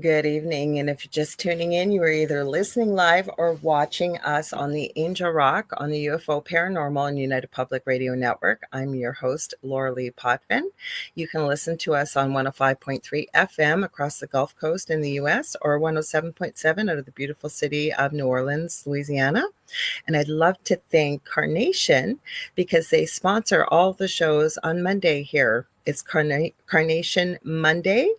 Good evening. And if you're just tuning in, you are either listening live or watching us on the Angel Rock on the UFO Paranormal and United Public Radio Network. I'm your host, Lorilei Potvin. You can listen to us on 105.3 FM across the Gulf Coast in the US or 107.7 out of the beautiful city of New Orleans, Louisiana. And I'd love to thank Carnation because they sponsor all the shows on Monday here. It's Carnation Monday.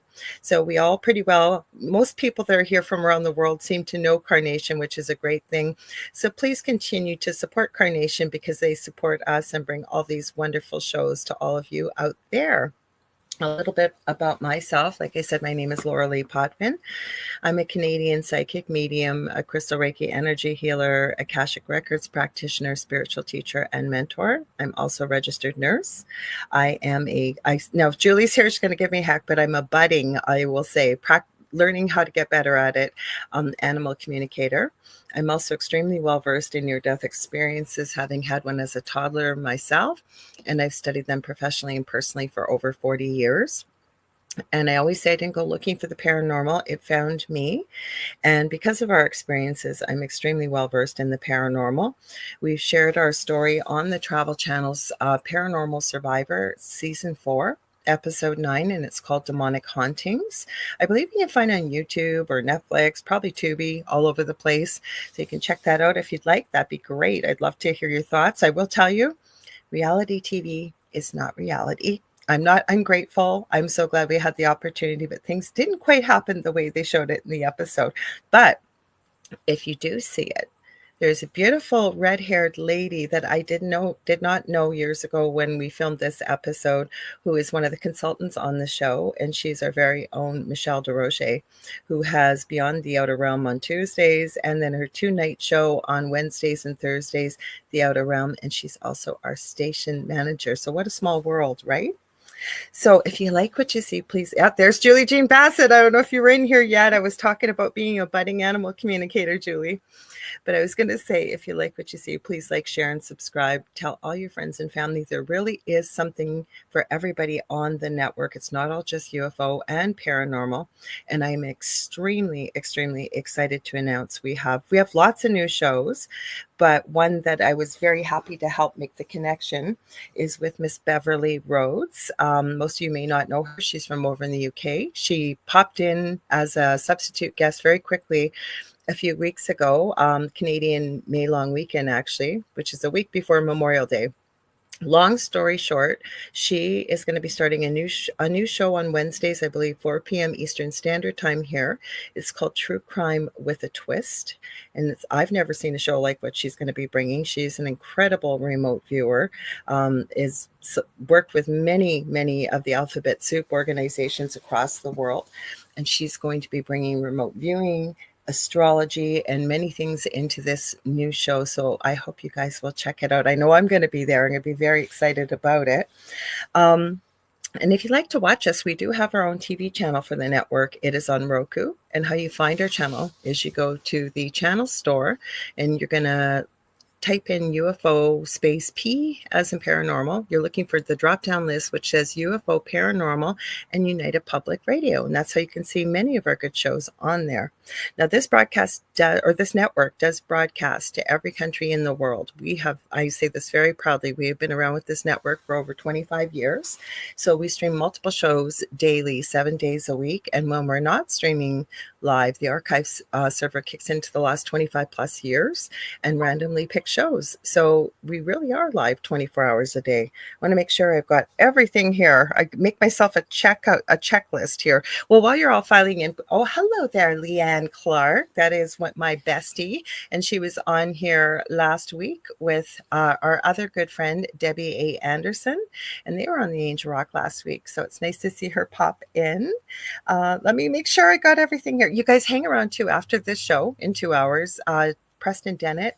So we all pretty well, most people that are here from around the world seem to know Carnation, which is a great thing. So please continue to support Carnation because they support us and bring all these wonderful shows to all of you out there. A little bit about myself. Like I said, my name is Lorilei Potvin. I'm a Canadian psychic medium, a crystal Reiki energy healer, Akashic Records practitioner, spiritual teacher, and mentor. I'm also a registered nurse. Now if Julie's here, she's going to give me heck, but I'm a budding, I will say, learning how to get better at it, animal communicator. I'm also extremely well-versed in near-death experiences, having had one as a toddler myself, and I've studied them professionally and personally for over 40 years. And I always say I didn't go looking for the paranormal, it found me. And because of our experiences, I'm extremely well-versed in the paranormal. We've shared our story on the Travel Channel's Paranormal Survivor Season 4. Episode 9, and it's called Demonic Hauntings. I believe you can find it on YouTube or Netflix, probably Tubi, all over the place. So you can check that out if you'd like. That'd be great. I'd love to hear your thoughts. I will tell you, reality TV is not reality. I'm not ungrateful. I'm so glad we had the opportunity, but things didn't quite happen the way they showed it in the episode. But if you do see it, there's a beautiful red-haired lady that I did not know years ago when we filmed this episode, who is one of the consultants on the show, and she's our very own Michelle DeRoche, who has Beyond the Outer Realm on Tuesdays, and then her 2-night show on Wednesdays and Thursdays, The Outer Realm, and she's also our station manager. So what a small world, right? So if you like what you see, please, there's Julie Jean Bassett. I don't know if you were in here yet. I was talking about being a budding animal communicator, Julie. But I was going to say, if you like what you see, please like, share, and subscribe. Tell all your friends and family there really is something for everybody on the network. It's not all just UFO and paranormal. And I'm extremely, extremely excited to announce we have lots of new shows, but one that I was very happy to help make the connection is with Miss Beverly Rhodes. Most of you may not know her. She's from over in the UK. She popped in as a substitute guest very quickly a few weeks ago, Canadian May Long Weekend, actually, which is a week before Memorial Day. Long story short, she is going to be starting a new show on Wednesdays, I believe, 4 p.m. Eastern Standard Time here. It's called True Crime with a Twist. And I've never seen a show like what she's going to be bringing. She's an incredible remote viewer, is worked with many, many of the Alphabet Soup organizations across the world. And she's going to be bringing remote viewing, astrology, and many things into this new show. So I hope you guys will check it out. I know I'm going to be there. I'm going to be very excited about it. And if you'd like to watch us, we do have our own TV channel for the network. It is on Roku. And how you find our channel is you go to the channel store and you're going to type in UFO space P as in paranormal. You're looking for the drop-down list, which says UFO Paranormal and United Public Radio. And that's how you can see many of our good shows on there. Now, this this network does broadcast to every country in the world. I say this very proudly, we have been around with this network for over 25 years. So we stream multiple shows daily, 7 days a week. And when we're not streaming live, the archives server kicks into the last 25 plus years and randomly picks shows. So we really are live 24 hours a day. I want to make sure I've got everything here. I make myself a checklist here. Well, while you're all filing in, oh, hello there, Leanne Clark. That is my bestie. And she was on here last week with our other good friend, Debbie A. Anderson. And they were on the Angel Rock last week. So it's nice to see her pop in. Let me make sure I got everything here. You guys hang around too after this show in 2 hours. Preston Dennett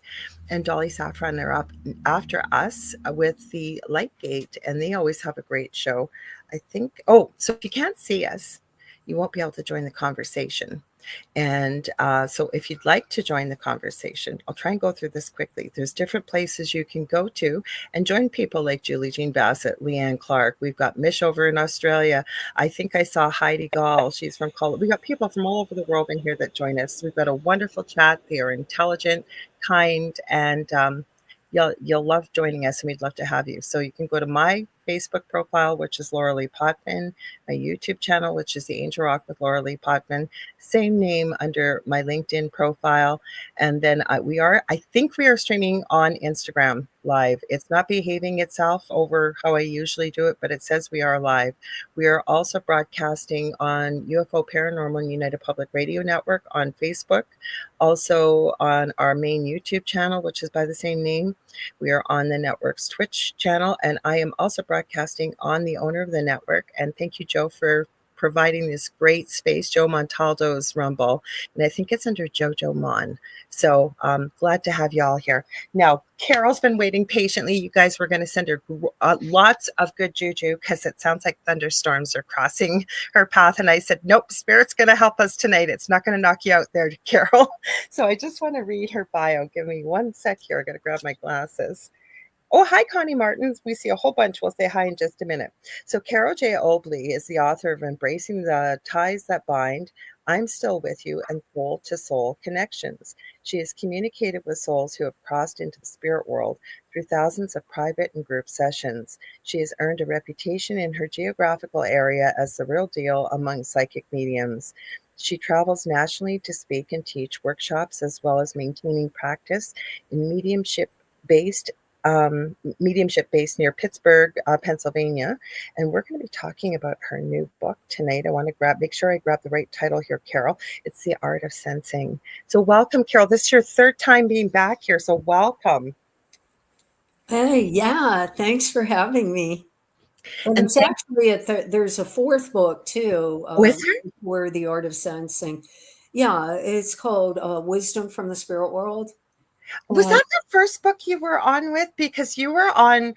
and Dolly Saffron are up after us with the Light Gate, and they always have a great show. I think, so if you can't see us, you won't be able to join the conversation. And so if you'd like to join the conversation, I'll try and go through this quickly. There's different places you can go to and join people like Julie Jean Bassett, Leanne Clark. We've got Mish over in Australia. I think I saw Heidi Gall. She's from Colorado. We got people from all over the world in here that join us. We've got a wonderful chat. They are intelligent, kind, and you'll love joining us, and we'd love to have you. So you can go to my Facebook profile, which is Lorilei Potvin, my YouTube channel, which is the Angel Rock with Lorilei Potvin, same name under my LinkedIn profile. And then I think we are streaming on Instagram live. It's not behaving itself over how I usually do it, but it says we are live. We are also broadcasting on UFO Paranormal and United Public Radio Network on Facebook, also on our main YouTube channel, which is by the same name. We are on the network's Twitch channel, and I am also broadcasting on the owner of the network. And thank you, Joe, for providing this great space, Joe Montaldo's Rumble, and I think it's under Jojo Mon. So glad to have you all here. Now, Carole's been waiting patiently. You guys were going to send her lots of good juju because it sounds like thunderstorms are crossing her path. And I said, nope, Spirit's going to help us tonight. It's not going to knock you out there, Carole. So I just want to read her bio. Give me one sec here. I got to grab my glasses. Oh, hi, Connie Martins. We see a whole bunch. We'll say hi in just a minute. So Carole J. Obley is the author of Embracing the Ties That Bind, I'm Still With You, and Soul to Soul Connections. She has communicated with souls who have crossed into the spirit world through thousands of private and group sessions. She has earned a reputation in her geographical area as the real deal among psychic mediums. She travels nationally to speak and teach workshops, as well as maintaining practice in mediumship-based near Pittsburgh, Pennsylvania. And we're going to be talking about her new book tonight. I want to make sure I grab the right title here, Carole. It's The Art of Sensing. So welcome, Carole. This is your third time being back here, so welcome. Hey, yeah, thanks for having me. And it's actually there's a fourth book too. For The Art of Sensing. Yeah, it's called Wisdom from the Spirit World. Was that the first book you were on with? Because you were on,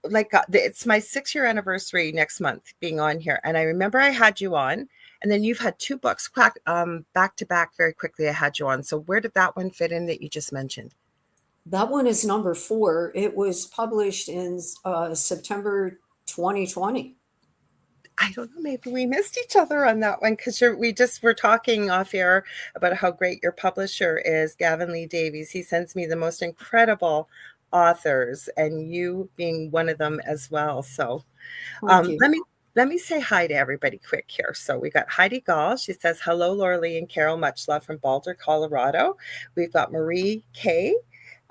it's my 6-year anniversary next month being on here. And I remember I had you on, and then you've had 2 books back to back very quickly. I had you on. So where did that one fit in that you just mentioned? That one is number 4. It was published in September 2020. I don't know, maybe we missed each other on that one because we just were talking off air about how great your publisher is, Gavin Lee Davies. He sends me the most incredible authors, and you being one of them as well. So let me say hi to everybody quick here. So we got Heidi Gall. She says, hello, Lorilei and Carole, much love from Boulder, Colorado. We've got Marie K.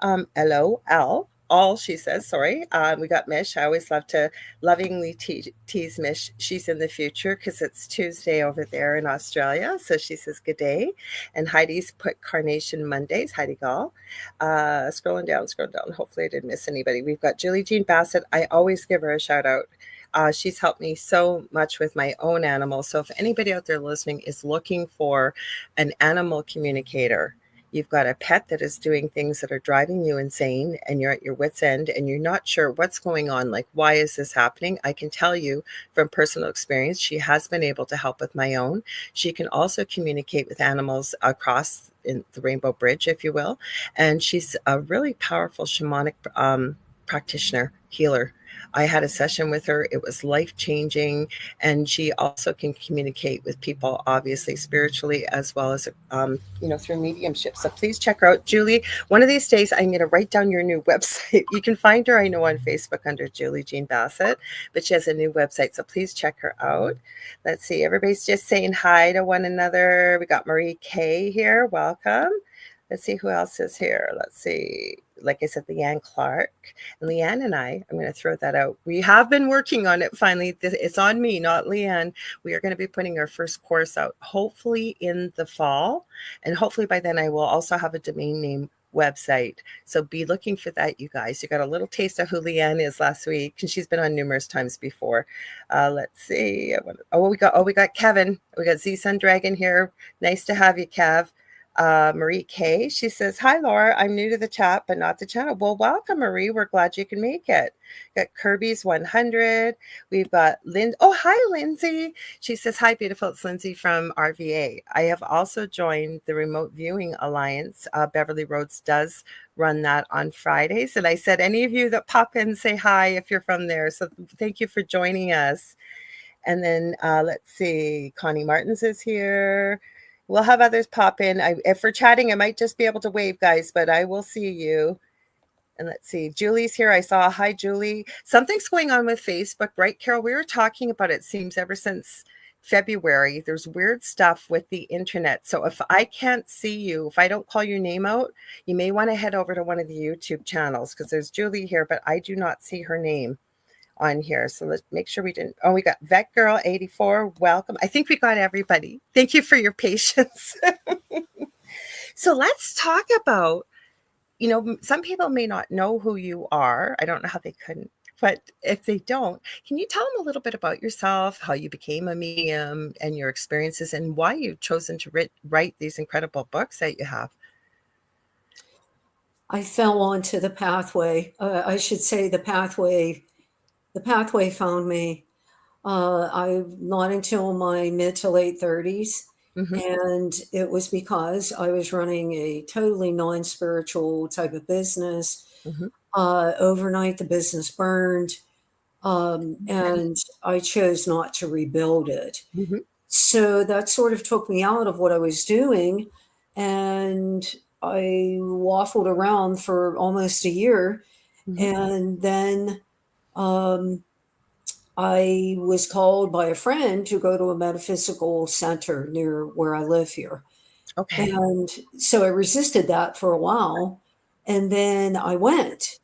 LOL. All she says, sorry. We got Mish. I always love to lovingly tease Mish. She's in the future because it's Tuesday over there in Australia. So she says, good day. And Heidi's put Carnation Mondays, Heidi Gall. Scrolling down. Hopefully I didn't miss anybody. We've got Julie Jean Bassett. I always give her a shout out. She's helped me so much with my own animals. So if anybody out there listening is looking for an animal communicator, you've got a pet that is doing things that are driving you insane, and you're at your wit's end and you're not sure what's going on. Like, why is this happening? I can tell you from personal experience, she has been able to help with my own. She can also communicate with animals across in the Rainbow Bridge, if you will. And she's a really powerful shamanic practitioner, healer. I had a session with her. It was life-changing. And she also can communicate with people, obviously, spiritually, as well as, through mediumship. So please check her out. Julie, one of these days, I'm going to write down your new website. You can find her, I know, on Facebook under Julie Jean Bassett, but she has a new website. So please check her out. Let's see. Everybody's just saying hi to one another. We got Marie K here. Welcome. Let's see who else is here. Let's see. Like I said, Leanne Clark. And Leanne and I'm going to throw that out. We have been working on it finally. It's on me, not Leanne. We are going to be putting our first course out, hopefully in the fall. And hopefully by then I will also have a domain name website. So be looking for that, you guys. You got a little taste of who Leanne is last week, and she's been on numerous times before. Let's see. We got Kevin. We got Z Sun Dragon here. Nice to have you, Kev. Marie K. She says, "Hi, Laura. I'm new to the chat, but not the channel." Well, welcome, Marie. We're glad you can make it. Got Kirby's 100. We've got Lynn. Oh, hi, Lindsay. She says, "Hi, beautiful. It's Lindsay from RVA. I have also joined the Remote Viewing Alliance. Beverly Roads does run that on Fridays." And I said, any of you that pop in, say hi if you're from there. So thank you for joining us. And then let's see, Connie Martins is here. We'll have others pop in. If we're chatting, I might just be able to wave, guys, but I will see you. And let's see, Julie's here. I saw. Hi, Julie. Something's going on with Facebook, right, Carole? We were talking about it, seems, ever since February. There's weird stuff with the internet. So if I can't see you, if I don't call your name out, you may want to head over to one of the YouTube channels, because there's Julie here, but I do not see her name on here. So let's make sure we didn't. Oh, we got Vet Girl 84. Welcome. I think we got everybody. Thank you for your patience. So let's talk about, some people may not know who you are. I don't know how they couldn't, but if they don't, can you tell them a little bit about yourself, how you became a medium and your experiences, and why you've chosen to write these incredible books that you have? I fell onto the pathway. I should say the pathway found me. Not until my mid to late 30s. Mm-hmm. And it was because I was running a totally non-spiritual type of business. Mm-hmm. Overnight, the business burned, and I chose not to rebuild it. Mm-hmm. So that sort of took me out of what I was doing, and I waffled around for almost a year. Mm-hmm. And then I was called by a friend to go to a metaphysical center near where I live here. Okay. And so I resisted that for a while. And then I went.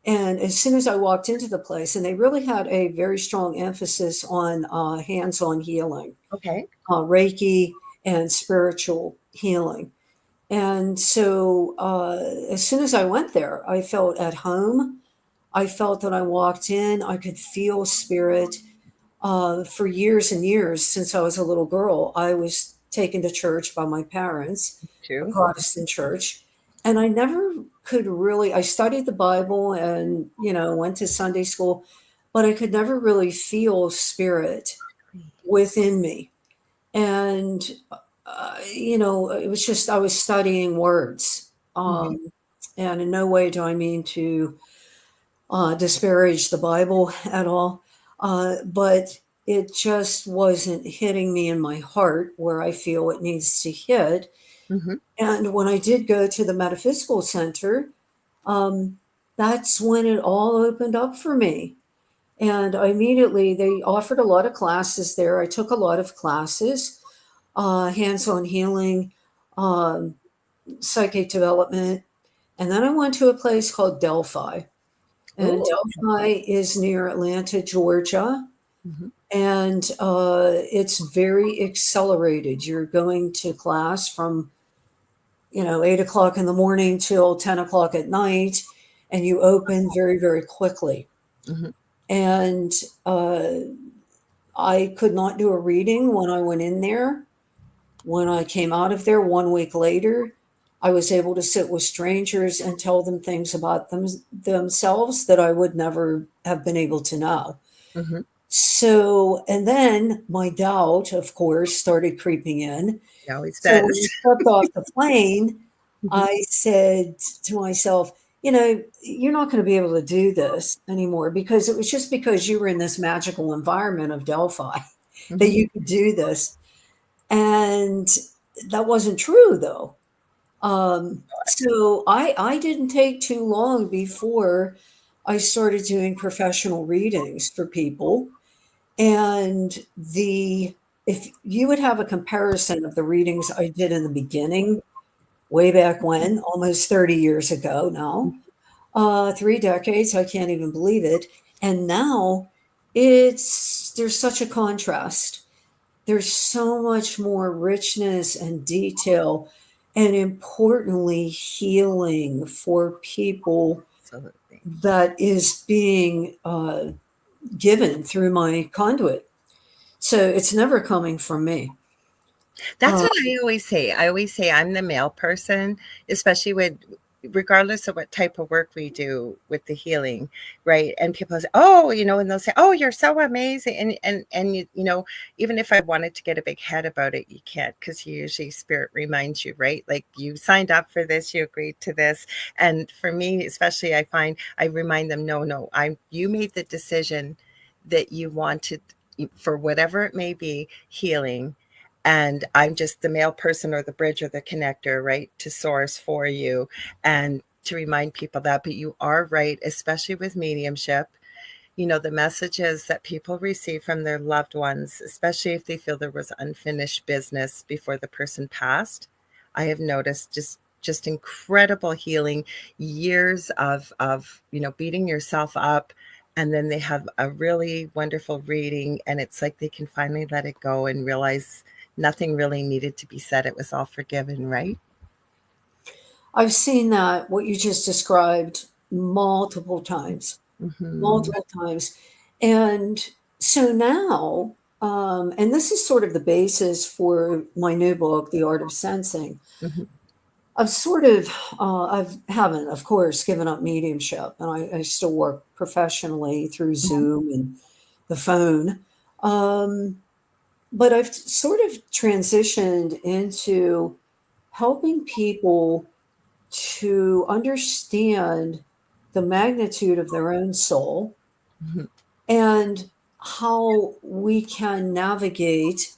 And as soon as I walked into the place, and they really had a very strong emphasis on hands on healing, Okay. Reiki, and spiritual healing. And so as soon as I went there, I felt at home. I felt that I walked in, I could feel spirit. For years and years, since I was a little girl, I was taken to church by my parents, a Too. Protestant church. And I never could really, I studied the Bible and, went to Sunday school, but I could never really feel spirit within me. And, it was just, I was studying words. Mm-hmm. And in no way do I mean to disparage the Bible at all. But it just wasn't hitting me in my heart where I feel it needs to hit. Mm-hmm. And when I did go to the metaphysical center, that's when it all opened up for me. And they offered a lot of classes there. I took a lot of classes, hands on healing, um, psychic development. And then I went to a place called Delphi. And Oh. Delphi is near Atlanta, Georgia. Mm-hmm. And it's very accelerated. You're going to class from 8 o'clock in the morning till 10 o'clock at night, and you open very, very quickly. Mm-hmm. And I could not do a reading when I went in there. When I came out of there 1 week later, I was able to sit with strangers and tell them things about themselves that I would never have been able to know. Mm-hmm. So, and then my doubt, of course, started creeping in. It always So does. when I stepped off the plane, Mm-hmm. I said to myself, you're not going to be able to do this anymore, because it was just because you were in this magical environment of Delphi that Mm-hmm. you could do this. And that wasn't true, though. So I didn't take too long before I started doing professional readings for people. And if you would have a comparison of the readings I did in the beginning, way back when, almost 30 years ago now, 3 decades, I can't even believe it. And now there's such a contrast. There's so much more richness and detail, and importantly, healing for people Absolutely. that is being given through my conduit. So it's never coming from me. That's what I always say. I always say I'm the male person, especially with regardless of what type of work we do with the healing, right? And people say, "Oh, and they'll say, "Oh, you're so amazing." And even if I wanted to get a big head about it, you can't, because usually spirit reminds you, right? Like, you signed up for this, you agreed to this. And for me, especially, I find I remind them, no, you made the decision that you wanted, for whatever it may be, healing, and I'm just the male person or the bridge or the connector, right, to source for you, and to remind people that. But you are right, especially with mediumship. The messages that people receive from their loved ones, especially if they feel there was unfinished business before the person passed, I have noticed just incredible healing, years of beating yourself up, and then they have a really wonderful reading, and it's like they can finally let it go and realize nothing really needed to be said. It was all forgiven, right? I've seen that, what you just described, multiple times, Mm-hmm. multiple times. And so now, and this is sort of the basis for my new book, The Art of Sensing. Mm-hmm. I've sort of, haven't, of course, given up mediumship, and I still work professionally through Zoom and the phone. Um, but I've sort of transitioned into helping people to understand the magnitude of their own soul Mm-hmm. and how we can navigate.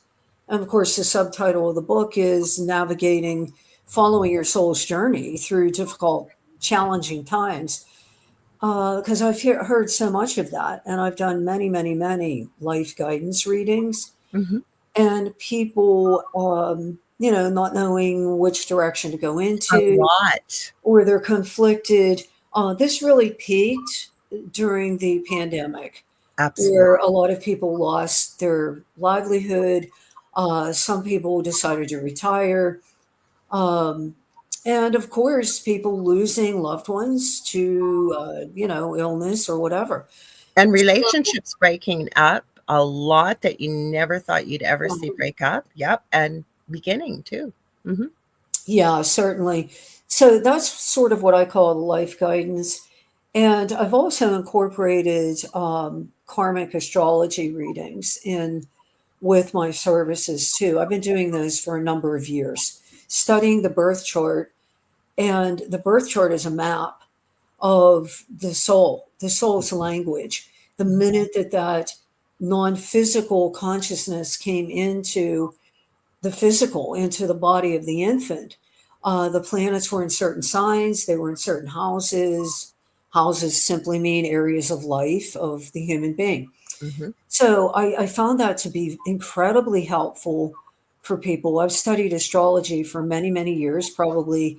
And of course, the subtitle of the book is Navigating, Following Your Soul's Journey Through Difficult, Challenging Times. Because I've heard so much of that, and I've done many, many, many life guidance readings, Mm-hmm. and people, not knowing which direction to go A into, lot. or they're conflicted. This really peaked during the pandemic, Absolutely. where a lot of people lost their livelihood. Some people decided to retire. Um, and of course, people losing loved ones to, illness or whatever. And relationships breaking up a lot that you never thought you'd ever see Um, break up. Yep. And beginning too. Mm-hmm. yeah, certainly. So that's sort of what I call life guidance. And I've also incorporated karmic astrology readings in with my services too. I've been doing those for a number of years, studying the birth chart. And the birth chart is a map of the soul's language. The minute that non physical consciousness came into the physical, into the body of the infant, the planets were in certain signs, they were in certain houses. Houses simply mean areas of life of the human being. Mm-hmm. So I found that to be incredibly helpful for people. I've studied astrology for many, many years, probably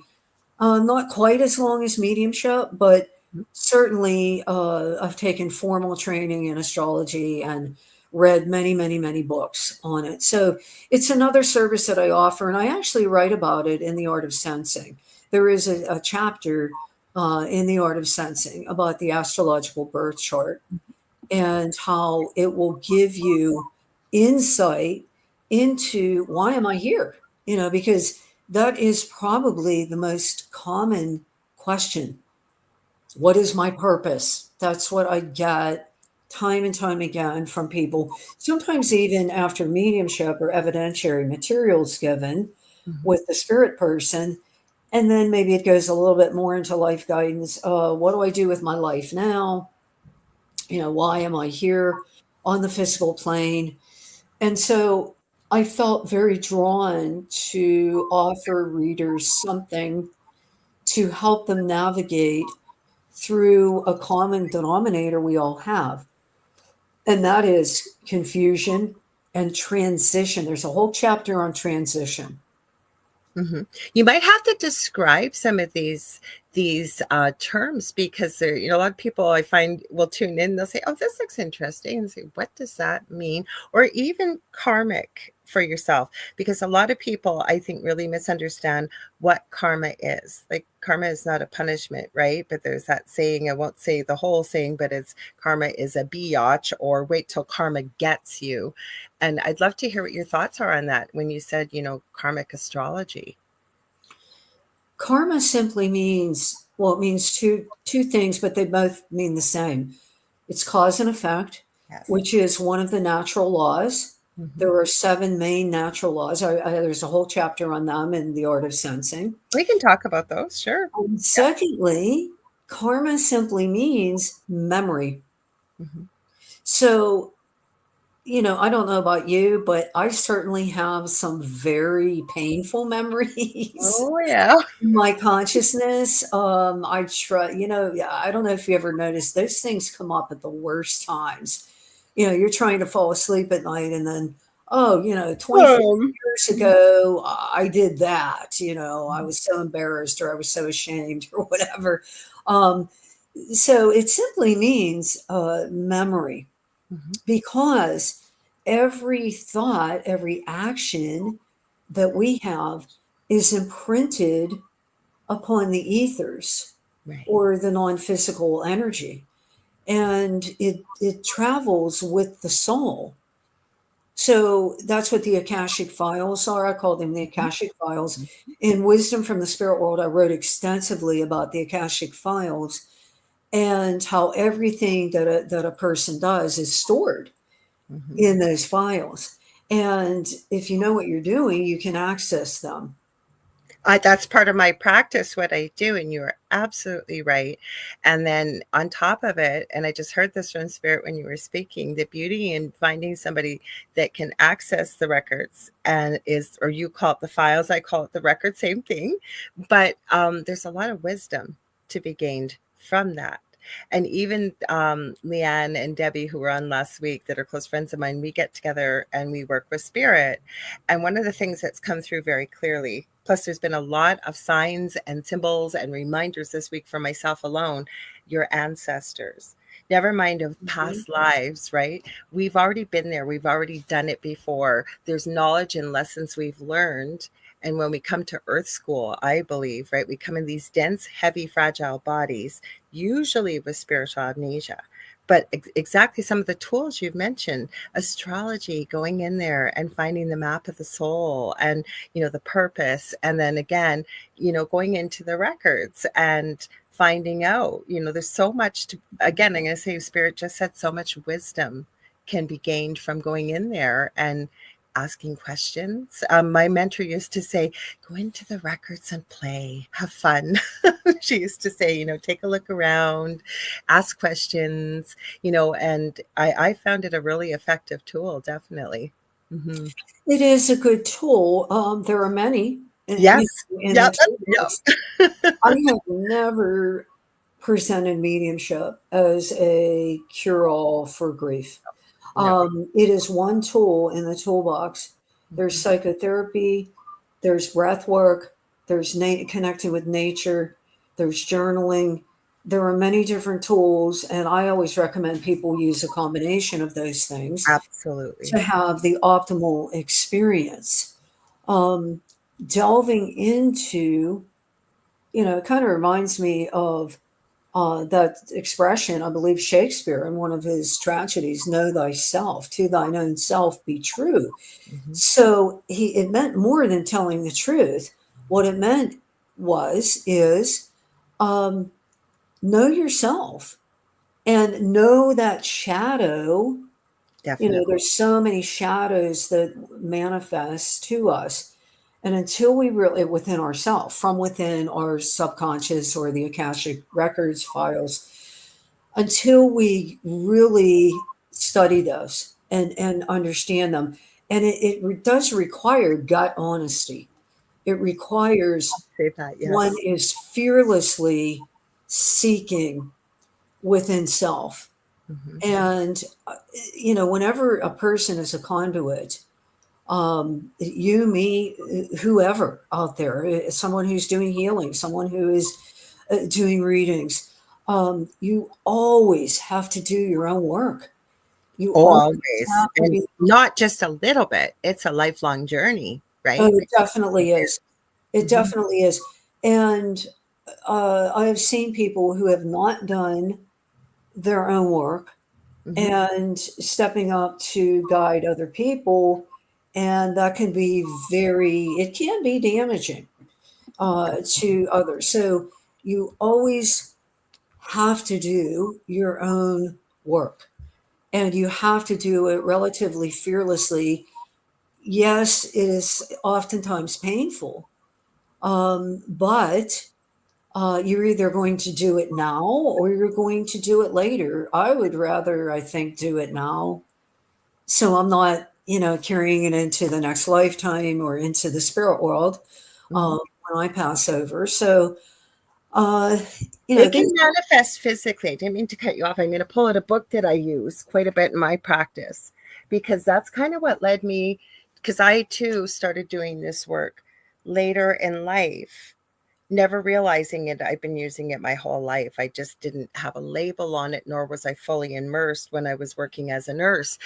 not quite as long as mediumship, but certainly I've taken formal training in astrology and read many, many, many books on it. So it's another service that I offer, and I actually write about it in The Art of Sensing. There is a chapter in The Art of Sensing about the astrological birth chart and how it will give you insight into why am I here? Because that is probably the most common question. What is my purpose? That's what I get time and time again from people. Sometimes even after mediumship or evidentiary materials given Mm-hmm. with the spirit person, and then maybe it goes a little bit more into life guidance. What do I do with my life now? Why am I here on the physical plane? And so I felt very drawn to offer readers something to help them navigate through a common denominator we all have, and that is confusion and transition. There's a whole chapter on transition. Mm-hmm. You might have to describe some of these terms, because there, a lot of people I find will tune in, they'll say, oh, this looks interesting, and say, what does that mean? Or even karmic for yourself, because a lot of people, I think, really misunderstand what karma is. Like, karma is not a punishment, right? But there's that saying, I won't say the whole saying, but it's karma is a biatch, or wait till karma gets you. And I'd love to hear what your thoughts are on that when you said, karmic astrology. Karma simply means, well, it means two things, but they both mean the same. It's cause and effect, Yes. which is one of the natural laws. Mm-hmm. There are 7 main natural laws. There's a whole chapter on them in The Art of Sensing. We can talk about those, sure. And secondly, karma simply means memory. Mm-hmm. So, I don't know about you, but I certainly have some very painful memories. Oh, yeah. In my consciousness. I try, I don't know if you ever noticed, those things come up at the worst times. You're trying to fall asleep at night, and then, 24 years ago, I did that. I was so embarrassed, or I was so ashamed, or whatever. So it simply means memory. Mm-hmm. Because every thought, every action that we have is imprinted upon the ethers, right, or the non-physical energy, and it travels with the soul. So that's what the Akashic files are. I call them the Akashic files. In Wisdom from the Spirit World, I wrote extensively about the Akashic files and how everything that a person does is stored in those files. And if you know what you're doing, you can access them. That's part of my practice, what I do, and you are absolutely right. And then on top of it, and I just heard this from Spirit when you were speaking, the beauty in finding somebody that can access the records and or you call it the files, I call it the record, same thing. But there's a lot of wisdom to be gained from that. And even Leanne and Debbie, who were on last week, that are close friends of mine, we get together and we work with Spirit. And one of the things that's come through very clearly, plus there's been a lot of signs and symbols and reminders this week for myself alone, your ancestors. Never mind of past lives, right? We've already been there. We've already done it before. There's knowledge and lessons we've learned. And when we come to Earth School, I believe, right, we come in these dense, heavy, fragile bodies, usually with spiritual amnesia. But exactly some of the tools you've mentioned, astrology, going in there and finding the map of the soul and, the purpose. And then again, going into the records and finding out, there's so much to, again, I'm going to say Spirit just said so much wisdom can be gained from going in there and asking questions. My mentor used to say, go into the records and play, have fun. She used to say, take a look around, ask questions, and I found it a really effective tool, definitely. Mm-hmm. It is a good tool. There are many. Yes. Yep. I have never presented mediumship as a cure-all for grief. It is one tool in the toolbox. There's psychotherapy, there's breath work, there's connecting with nature, there's journaling. There are many different tools, and I always recommend people use a combination of those things. Absolutely. To have the optimal experience. Delving into, it kind of reminds me of that expression, I believe Shakespeare in one of his tragedies, know thyself, to thine own self be true. Mm-hmm. So it meant more than telling the truth. What it meant is know yourself and know that shadow. Definitely. There's so many shadows that manifest to us. And until we really, within ourselves, from within our subconscious or the Akashic records files, until we really study those and understand them, and it does require gut honesty. It requires one is fearlessly seeking within self. Mm-hmm. And, whenever a person is a conduit, you, me, whoever out there, someone who's doing healing, someone who is doing readings. You always have to do your own work. You always Always. have to And be. not just a little bit. It's a lifelong journey, Oh, right? it definitely is. It Mhm. definitely is. And I have seen people who have not done their own work Mhm. and stepping up to guide other people, and that can be it can be damaging to others. So you always have to do your own work, and you have to do it relatively fearlessly. Yes, it is oftentimes painful, but you're either going to do it now or you're going to do it later. I would rather, I think, do it now, so I'm not, carrying it into the next lifetime or into the spirit world Mhm. when I pass over. So, uh, It can this. manifest physically. I didn't mean to cut you off. I'm going to pull out a book that I use quite a bit in my practice because that's kind of what led me, because I too started doing this work later in life, never realizing it. I've been using it my whole life. I just didn't have a label on it, nor was I fully immersed when I was working as a nurse.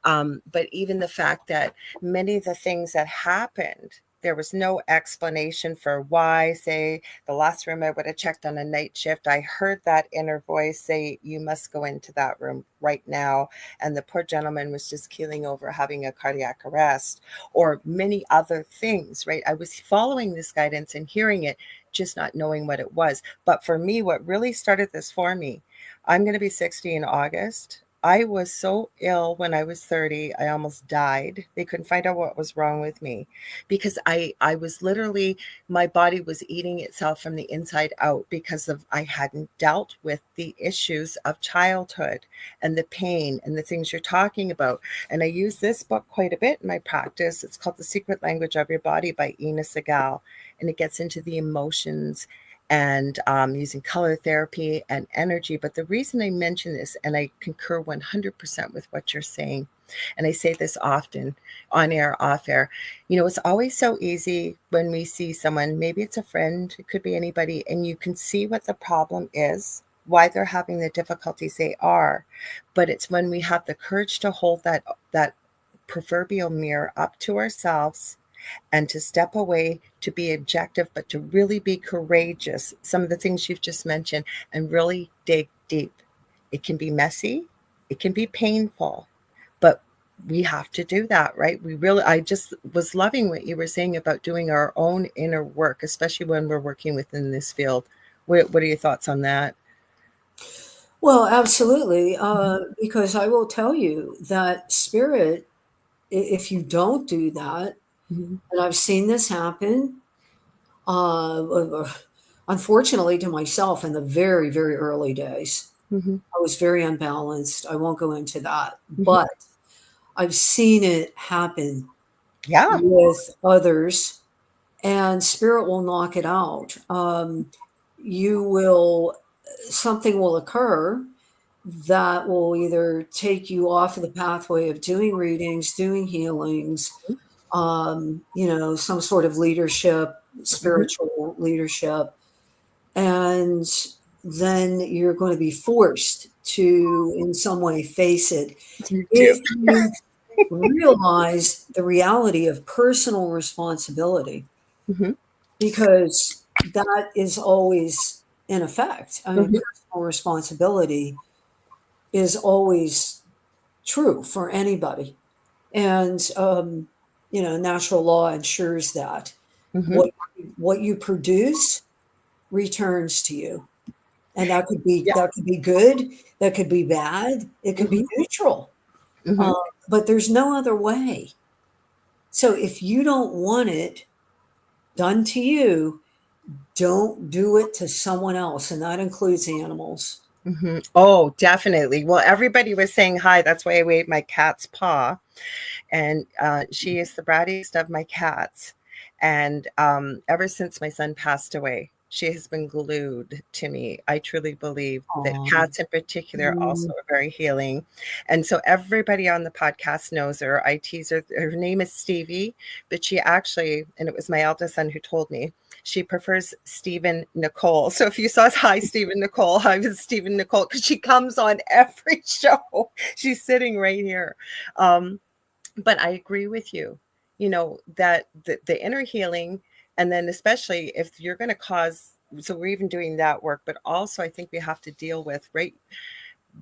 But even the fact that many of the things that happened, there was no explanation for why. Say, the last room I would have checked on a night shift, I heard that inner voice say, "You must go into that room right now." And the poor gentleman was just keeling over, having a cardiac arrest, or many other things, right? I was following this guidance and hearing it, just not knowing what it was. But for me, what really started this for me, I'm going to be 60 in August. I was so ill when I was 30, I almost died. They couldn't find out what was wrong with me because I was literally, my body was eating itself from the inside out because of I hadn't dealt with the issues of childhood and the pain and the things you're talking about. And I use this book quite a bit in my practice. It's called The Secret Language of Your Body by Ina Segal, and it gets into the emotions and using color therapy and energy. But the reason I mention this, and I concur 100% with what you're saying, and I say this often on air, off air, it's always so easy when we see someone, maybe it's a friend, it could be anybody, and you can see what the problem is, why they're having the difficulties they are. But it's when we have the courage to hold that proverbial mirror up to ourselves and to step away, to be objective, but to really be courageous. Some of the things you've just mentioned, and really dig deep. It can be messy, it can be painful, but we have to do that, right? I just was loving what you were saying about doing our own inner work, especially when we're working within this field. What are your thoughts on that? Well, absolutely, because I will tell you that spirit, if you don't do that, Mm-hmm. and I've seen this happen, uh, unfortunately to myself in the very, very early days. Mm-hmm. I was very unbalanced. I won't go into that, Mm-hmm. but I've seen it happen Yeah. with others, and spirit will knock it out. You will, something will occur that will either take you off of the pathway of doing readings, doing healings, some sort of leadership, Mm-hmm. spiritual leadership, and then you're going to be forced to, in some way, face it You do. if you realize the reality of personal responsibility, Mm-hmm. because that is always in effect. I mean, Mm-hmm. personal responsibility is always true for anybody. And, natural law ensures that Mm-hmm. what you produce returns to you. And Yeah. that could be good, that could be bad, it could Mm-hmm. be neutral, Mm-hmm. uh, but there's no other way. So if you don't want it done to you, don't do it to someone else, and that includes animals. Mm-hmm. Oh, definitely. Well, everybody was saying hi. That's why I waved my cat's paw. And she is the brattiest of my cats. And ever since my son passed away, she has been glued to me. I truly believe that Aw. cats in particular also Mm. are very healing. And so everybody on the podcast knows her. I tease her. Her name is Stevie, but she actually, and it was my eldest son who told me, She prefers Stephen Nicole. So if you saw us, hi, Stephen Nicole. Hi, it's Stephen Nicole, because she comes on every show. She's sitting right here. But I agree with you, that the inner healing, and then especially if you're going to cause, so we're even doing that work, but also I think we have to deal with, right,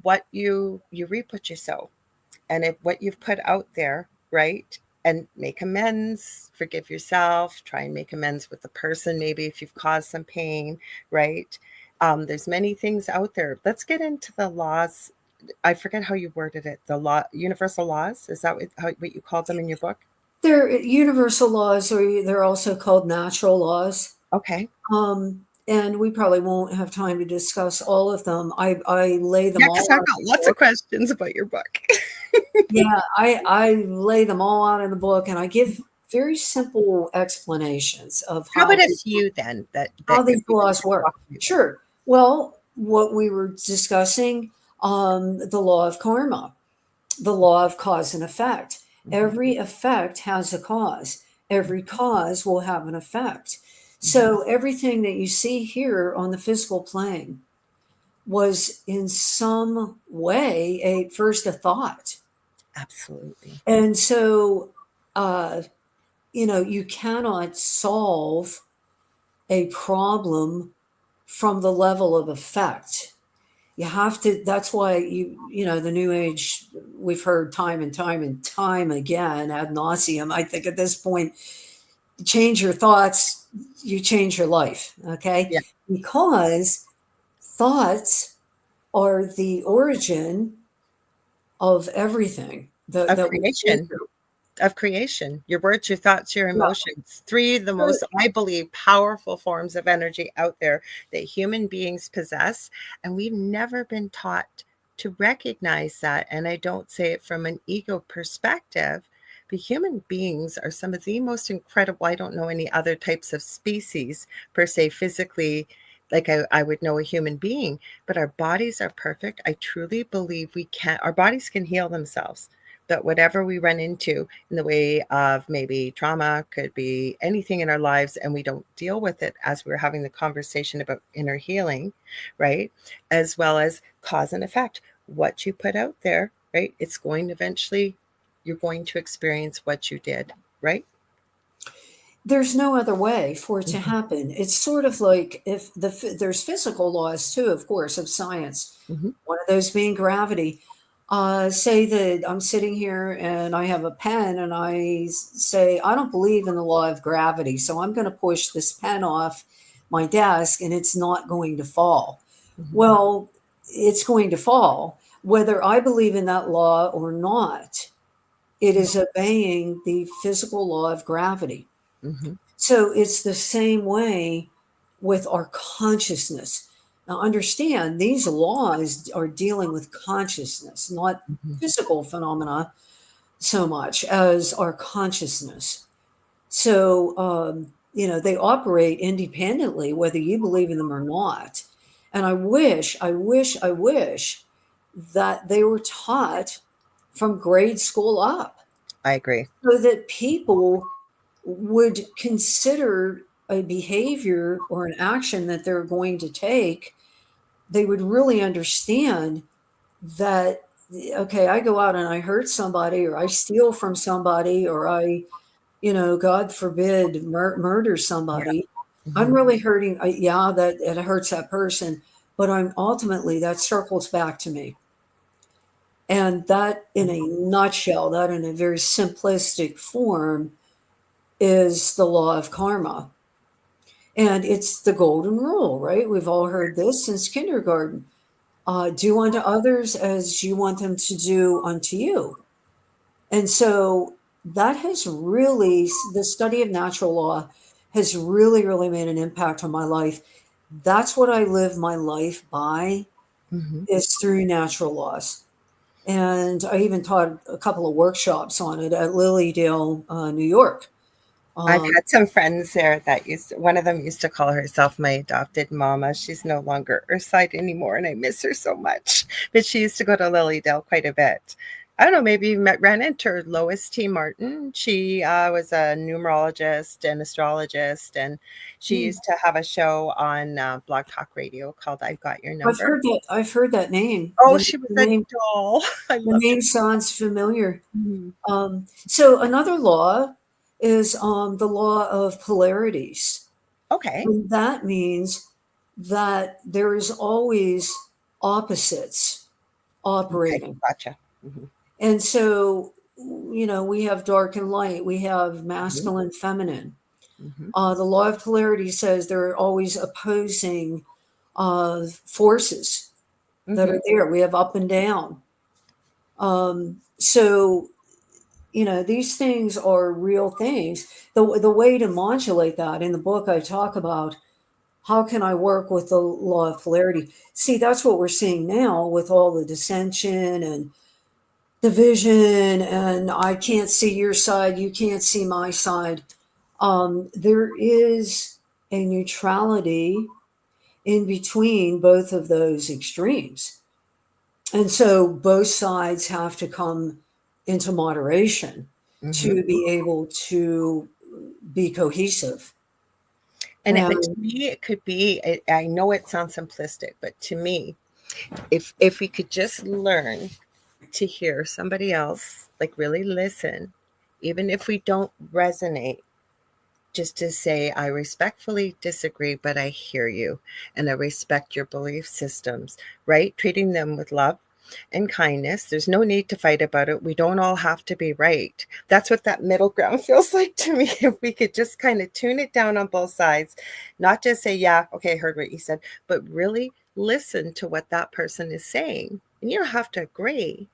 what you reap what you sow. And if what you've put out there, right, and make amends, forgive yourself, try and make amends with the person, maybe if you've caused some pain, right? There's many things out there. Let's get into the laws. I forget how you worded it. The law, universal laws. Is that what you called them in your book? They're universal laws, or they're also called natural laws. Okay. And we probably won't have time to discuss all of them. I lay them all because I've got lots of questions about your book. Yeah, I lay them all out in the book, and I give very simple explanations of How about a few then how these laws work. Sure. Well, what we were discussing, the law of karma, the law of cause and effect. Mm-hmm. Every effect has a cause. Every cause will have an effect. Mm-hmm. So everything that you see here on the physical plane was in some way first a thought. Absolutely. And so, you cannot solve a problem from the level of effect. You have to, that's why the New Age, we've heard time and time and time again, ad nauseum. I think at this point, change your thoughts, you change your life. Okay. Yeah. Because thoughts are the origin of everything. Of creation, your words, your thoughts, your emotions. Three of the most, I believe, powerful forms of energy out there that human beings possess. And we've never been taught to recognize that. And I don't say it from an ego perspective, but human beings are some of the most incredible. I don't know any other types of species per se, physically, like I would know a human being, but our bodies are perfect. I truly believe our bodies can heal themselves. That whatever we run into in the way of maybe trauma, could be anything in our lives, and we don't deal with it, as we're having the conversation about inner healing, right? As well as cause and effect. What you put out there, right? It's going to eventually, you're going to experience what you did, right? There's no other way for it to happen. It's sort of like if there's physical laws too, of course, of science. Mm-hmm. One of those being gravity. Say that I'm sitting here and I have a pen and I say, I don't believe in the law of gravity, so I'm going to push this pen off my desk and it's not going to fall. Mm-hmm. Well, it's going to fall. Whether I believe in that law or not, it is obeying the physical law of gravity. Mm-hmm. So it's the same way with our consciousness. Now, understand, these laws are dealing with consciousness, not physical phenomena so much as our consciousness. So, they operate independently, whether you believe in them or not. And I wish that they were taught from grade school up. I agree. So that people would consider a behavior or an action that they're going to take, they would really understand that, okay, I go out and I hurt somebody, or I steal from somebody, or I, God forbid, murder somebody. Yeah. Mm-hmm. I'm really hurting. That it hurts that person, but ultimately that circles back to me. And that, in a nutshell, that in a very simplistic form, is the law of karma. And it's the golden rule, right? We've all heard this since kindergarten. Do unto others as you want them to do unto you. And so that has really, the study of natural law has really, really made an impact on my life. That's what I live my life by, is through natural laws. And I even taught a couple of workshops on it at Lilydale, New York. I've had some friends there that one of them used to call herself my adopted mama. She's no longer Earthside anymore, and I miss her so much. But she used to go to Lilydale quite a bit. I don't know, maybe you ran into her, Lois T. Martin. She was a numerologist and astrologist, and she Hmm. used to have a show on Blog Talk Radio called "I've Got Your I've Number." heard that. I've heard that name. Oh, she was a Name doll. I the loved her. name sounds familiar. Mhm. So another law is the law of polarities. Okay. And that means that there is always opposites Okay. operating. Gotcha. Hmm. And so, we have dark and light, we have Hmm. masculine, feminine. Hmm. The law of polarity says there are always opposing forces that Hmm. are there. We have up and down. So, these things are real things. The way to modulate that in the book, I talk about how can I work with the law of polarity. See, that's what we're seeing now with all the dissension and division, and I can't see your side, you can't see my side. There is a neutrality in between both of those extremes. And so both sides have to come into moderation Hmm. to be able to be cohesive. But to And me, it could be. I know it sounds simplistic, but to me, if we could just learn to hear somebody else, like really listen, even if we don't resonate, just to say, I respectfully disagree, but I hear you and I respect your belief systems, right? Treating them with love and kindness. There's no need to fight about it. We don't all have to be right. That's what that middle ground feels like to me. If we could just kind of tune it down on both sides, not just say, yeah, okay, I heard what you said, but really listen to what that person is saying. And you don't have to agree.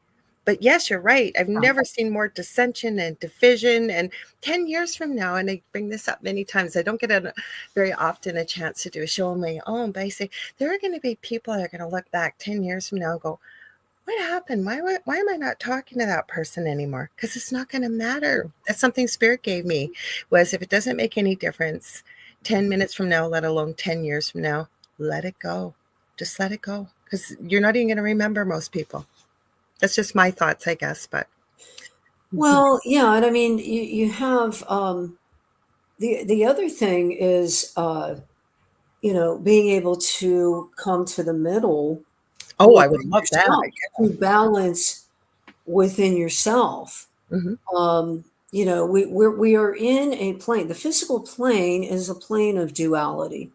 But yes, you're right. I've never seen more dissension and division. And 10 years from now, and I bring this up many times, I don't get very often a chance to do a show on my own, but I say there are going to be people that are going to look back 10 years from now and go, what happened? Why am I not talking to that person anymore? Because it's not going to matter. That's something Spirit gave me, was if it doesn't make any difference 10 minutes from now, let alone 10 years from now, let it go. Just let it go. Because you're not even going to remember most people. That's just my thoughts, I guess. But mhm. well, yeah, and I mean, you have the other thing is being able to come to the middle Oh, I would within love that. yourself, to balance within yourself. Mhm. We are in a plane. The physical plane is a plane of duality.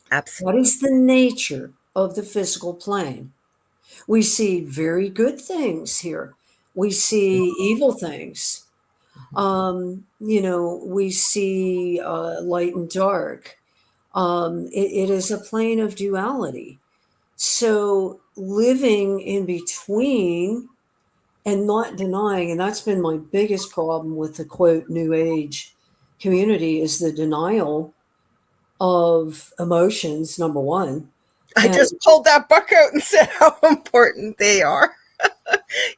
What Absolutely. is the nature of the physical plane? We see very good things here. We see evil things. We see light and dark. It is a plane of duality. So living in between and not denying, and that's been my biggest problem with the quote New Age community, is the denial of emotions, number one. I And just pulled that book out and said how important they are.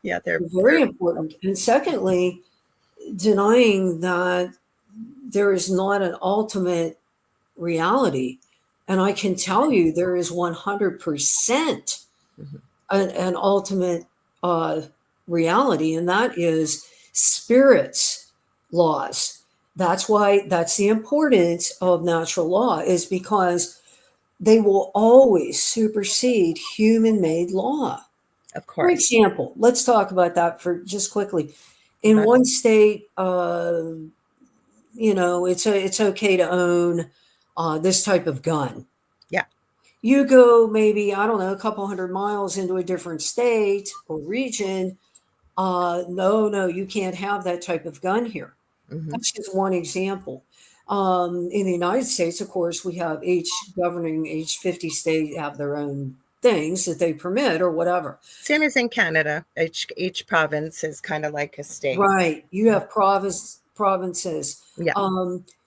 Yeah, very important. And secondly, denying that there is not an ultimate reality. And I can tell you there is 100% mhm. an ultimate uh, reality, and that is spirit's laws. That's the importance of natural law, is because they will always supersede human made law. Of For course. example, let's talk about that for just quickly. In Right. one state, it's okay to own this type of gun. Yeah. You go maybe, I don't know, a couple hundred miles into a different state or region. No, you can't have that type of gun here. Hmm. That's just one example. In the United States, of course, we have each 50 state have their own things that they permit or whatever. Same as in Canada. Each province is kind of like a state. Right. You have provinces. Yeah.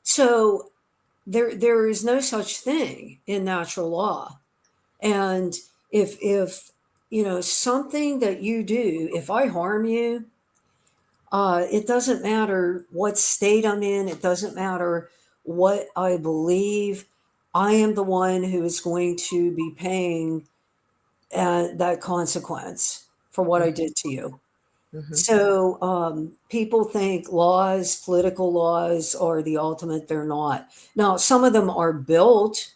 So there is no such thing in natural law. And if something that you do, if I harm you, it doesn't matter what state I'm in, it doesn't matter what I believe. I am the one who is going to be paying that consequence for what I did to you. Mm-hmm. So people think laws, political laws, are the ultimate. They're not. Now, some of them are built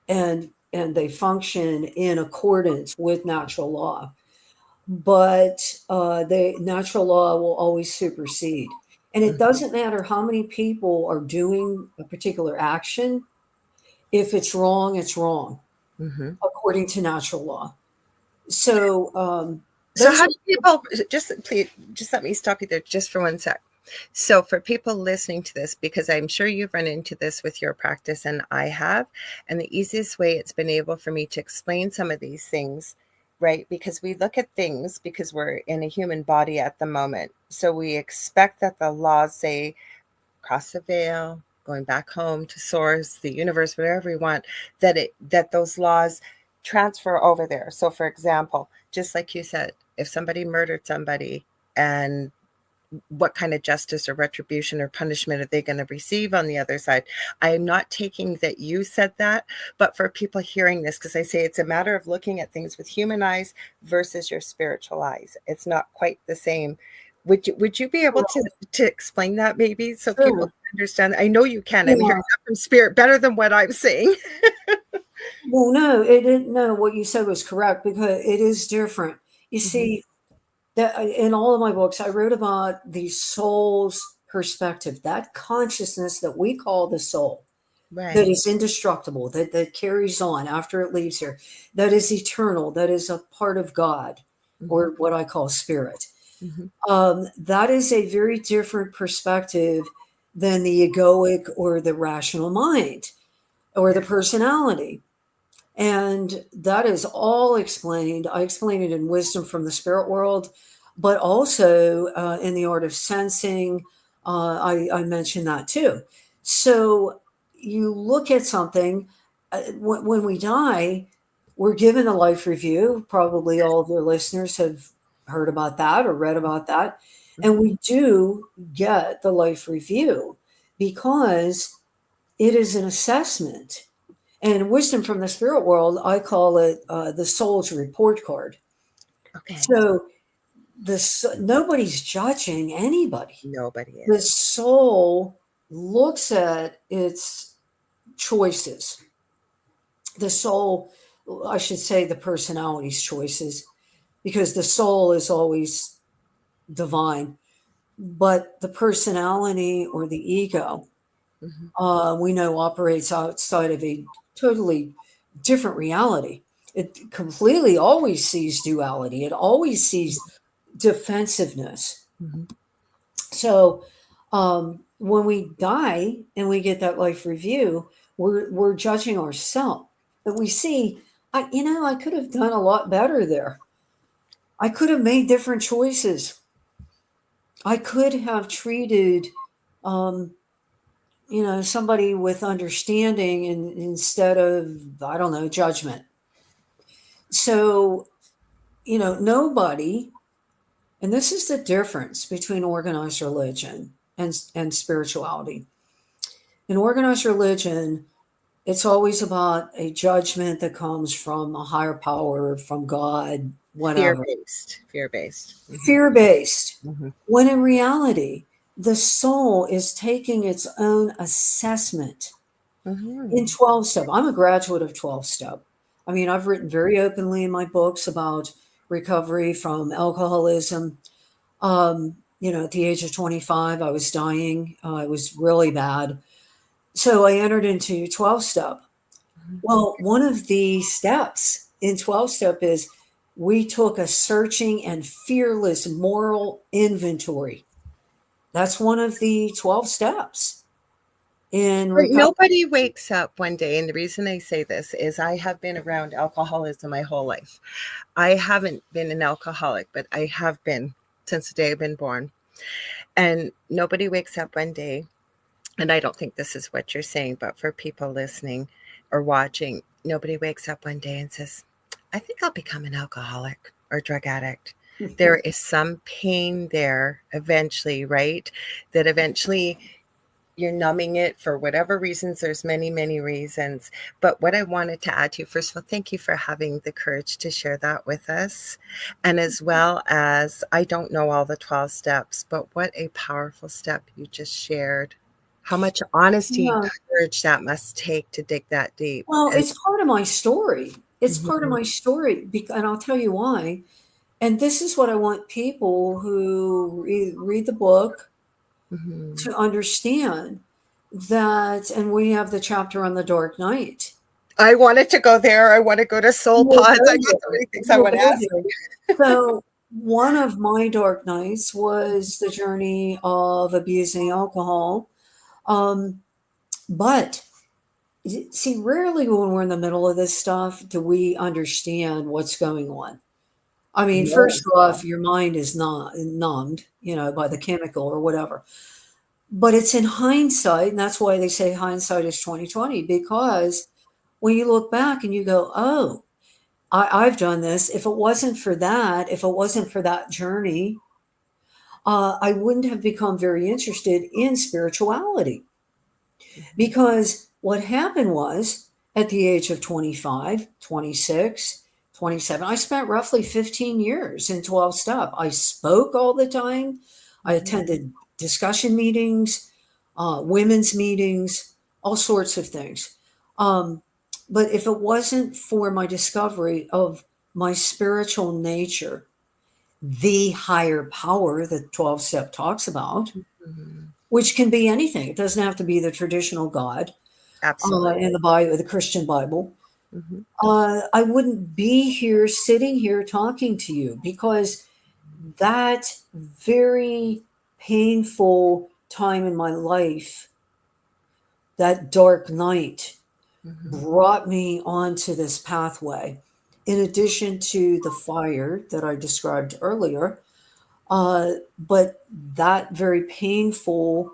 and they function in accordance with natural law, but the natural law will always supersede. And it doesn't matter how many people are doing a particular action. If it's wrong, it's wrong, Mm-hmm. according to natural law. So So those how are do people, please, just let me stop you there just for one sec. So for people listening to this, because I'm sure you've run into this with your practice and I have, and the easiest way it's been able for me to explain some of these things, right? Because we look at things because we're in a human body at the moment. So we expect that the laws say cross the veil, going back home to source, the universe, whatever we want, that those laws transfer over there. So for example, just like you said, if somebody murdered somebody, and what kind of justice or retribution or punishment are they going to receive on the other side? I am not taking that you said that, but for people hearing this, because I say it's a matter of looking at things with human eyes versus your spiritual eyes. It's not quite the same. Would you be able to explain that maybe so people sure. can understand? I know you can. I'm Yeah. hearing that from spirit better than what I'm saying. Well, no, it didn't. No, what you said was correct because it is different. You Mm-hmm. see, that in all of my books, I wrote about the soul's perspective, that consciousness that we call the soul, that Right. is indestructible, that carries on after it leaves here, that is eternal, that is a part of God, Mm-hmm. or what I call spirit. Mm-hmm. That is a very different perspective than the egoic or the rational mind or Yeah. the personality. And that is all explained. I explain it in Wisdom from the Spirit World, but also in the Art of Sensing. I mentioned that too. So you look at something, when we die, we're given a life review. Probably all of your listeners have heard about that or read about that. And Mm-hmm. we do get the life review because it is an assessment. And Wisdom from the Spirit World, I call it the soul's report card. Okay. So nobody's judging anybody. Nobody The is. soul looks at its choices. The soul, I should say, the personality's choices, because the soul is always divine. But the personality or the ego, Mm-hmm. we know operates outside of a totally different reality. It completely always sees duality. It always sees defensiveness. Mm-hmm. So when we die and we get that life review, we're judging ourselves. But we see, I could have done a lot better there. I could have made different choices. I could have treated um, somebody with understanding instead of, I don't know, judgment. So, nobody, and this is the difference between organized religion and spirituality. In organized religion, it's always about a judgment that comes from a higher power, from God, whatever. Fear-based. Fear-based. Mm-hmm. Fear based. Mm-hmm. When in reality, the soul is taking its own assessment in Mm-hmm. 12 step. I'm a graduate of 12 step. I mean, I've written very openly in my books about recovery from alcoholism. At the age of 25, I was dying. It was really bad. So I entered into 12 step. Well, one of the steps in 12 step is we took a searching and fearless moral inventory. That's one of the 12 steps in But recovery. nobody wakes up one day, and the reason I say this is I have been around alcoholism my whole life. I haven't been an alcoholic, but I have been since the day I've been born. And nobody wakes up one day, and I don't think this is what you're saying, but for people listening or watching, nobody wakes up one day and says, I think I'll become an alcoholic or drug addict. There is some pain there eventually, right? That eventually you're numbing it for whatever reasons. There's many, many reasons. But what I wanted to add to you, first of all, thank you for having the courage to share that with us. And as well as, I don't know all the 12 steps, but what a powerful step you just shared. How much honesty and Yeah. courage that must take to dig that deep. Well, And it's part of my story. It's part of mhm, my story, and I'll tell you why. And this is what I want people who read the book mhm. to understand that. And we have the chapter on the Dark Knight. I wanted to go there. I want to go to soul We'll pods. go I got so there. many things I We'll want to go ask. there. So, one of my dark nights was the journey of abusing alcohol. Um, but see, rarely when we're in the middle of this stuff do we understand what's going on. I mean, No. first off, your mind is not numbed, by the chemical or whatever. But it's in hindsight, and that's why they say hindsight is 2020, because when you look back and you go, oh, I've done this. If it wasn't for that journey, I wouldn't have become very interested in spirituality. Mhm, Because what happened was at the age of 25, 26, 27, I spent roughly 15 years in 12 step. I spoke all the time. I mhm, attended discussion meetings, women's meetings, all sorts of things. Um, but if it wasn't for my discovery of my spiritual nature, the higher power that 12 step talks about, mhm. which can be anything, it doesn't have to be the traditional God in Absolutely. the Bible, the Christian Bible, Mhm, I wouldn't be here sitting here talking to you, because that very painful time in my life, that dark night, mhm. brought me onto this pathway. In addition to the fire that I described earlier, but that very painful,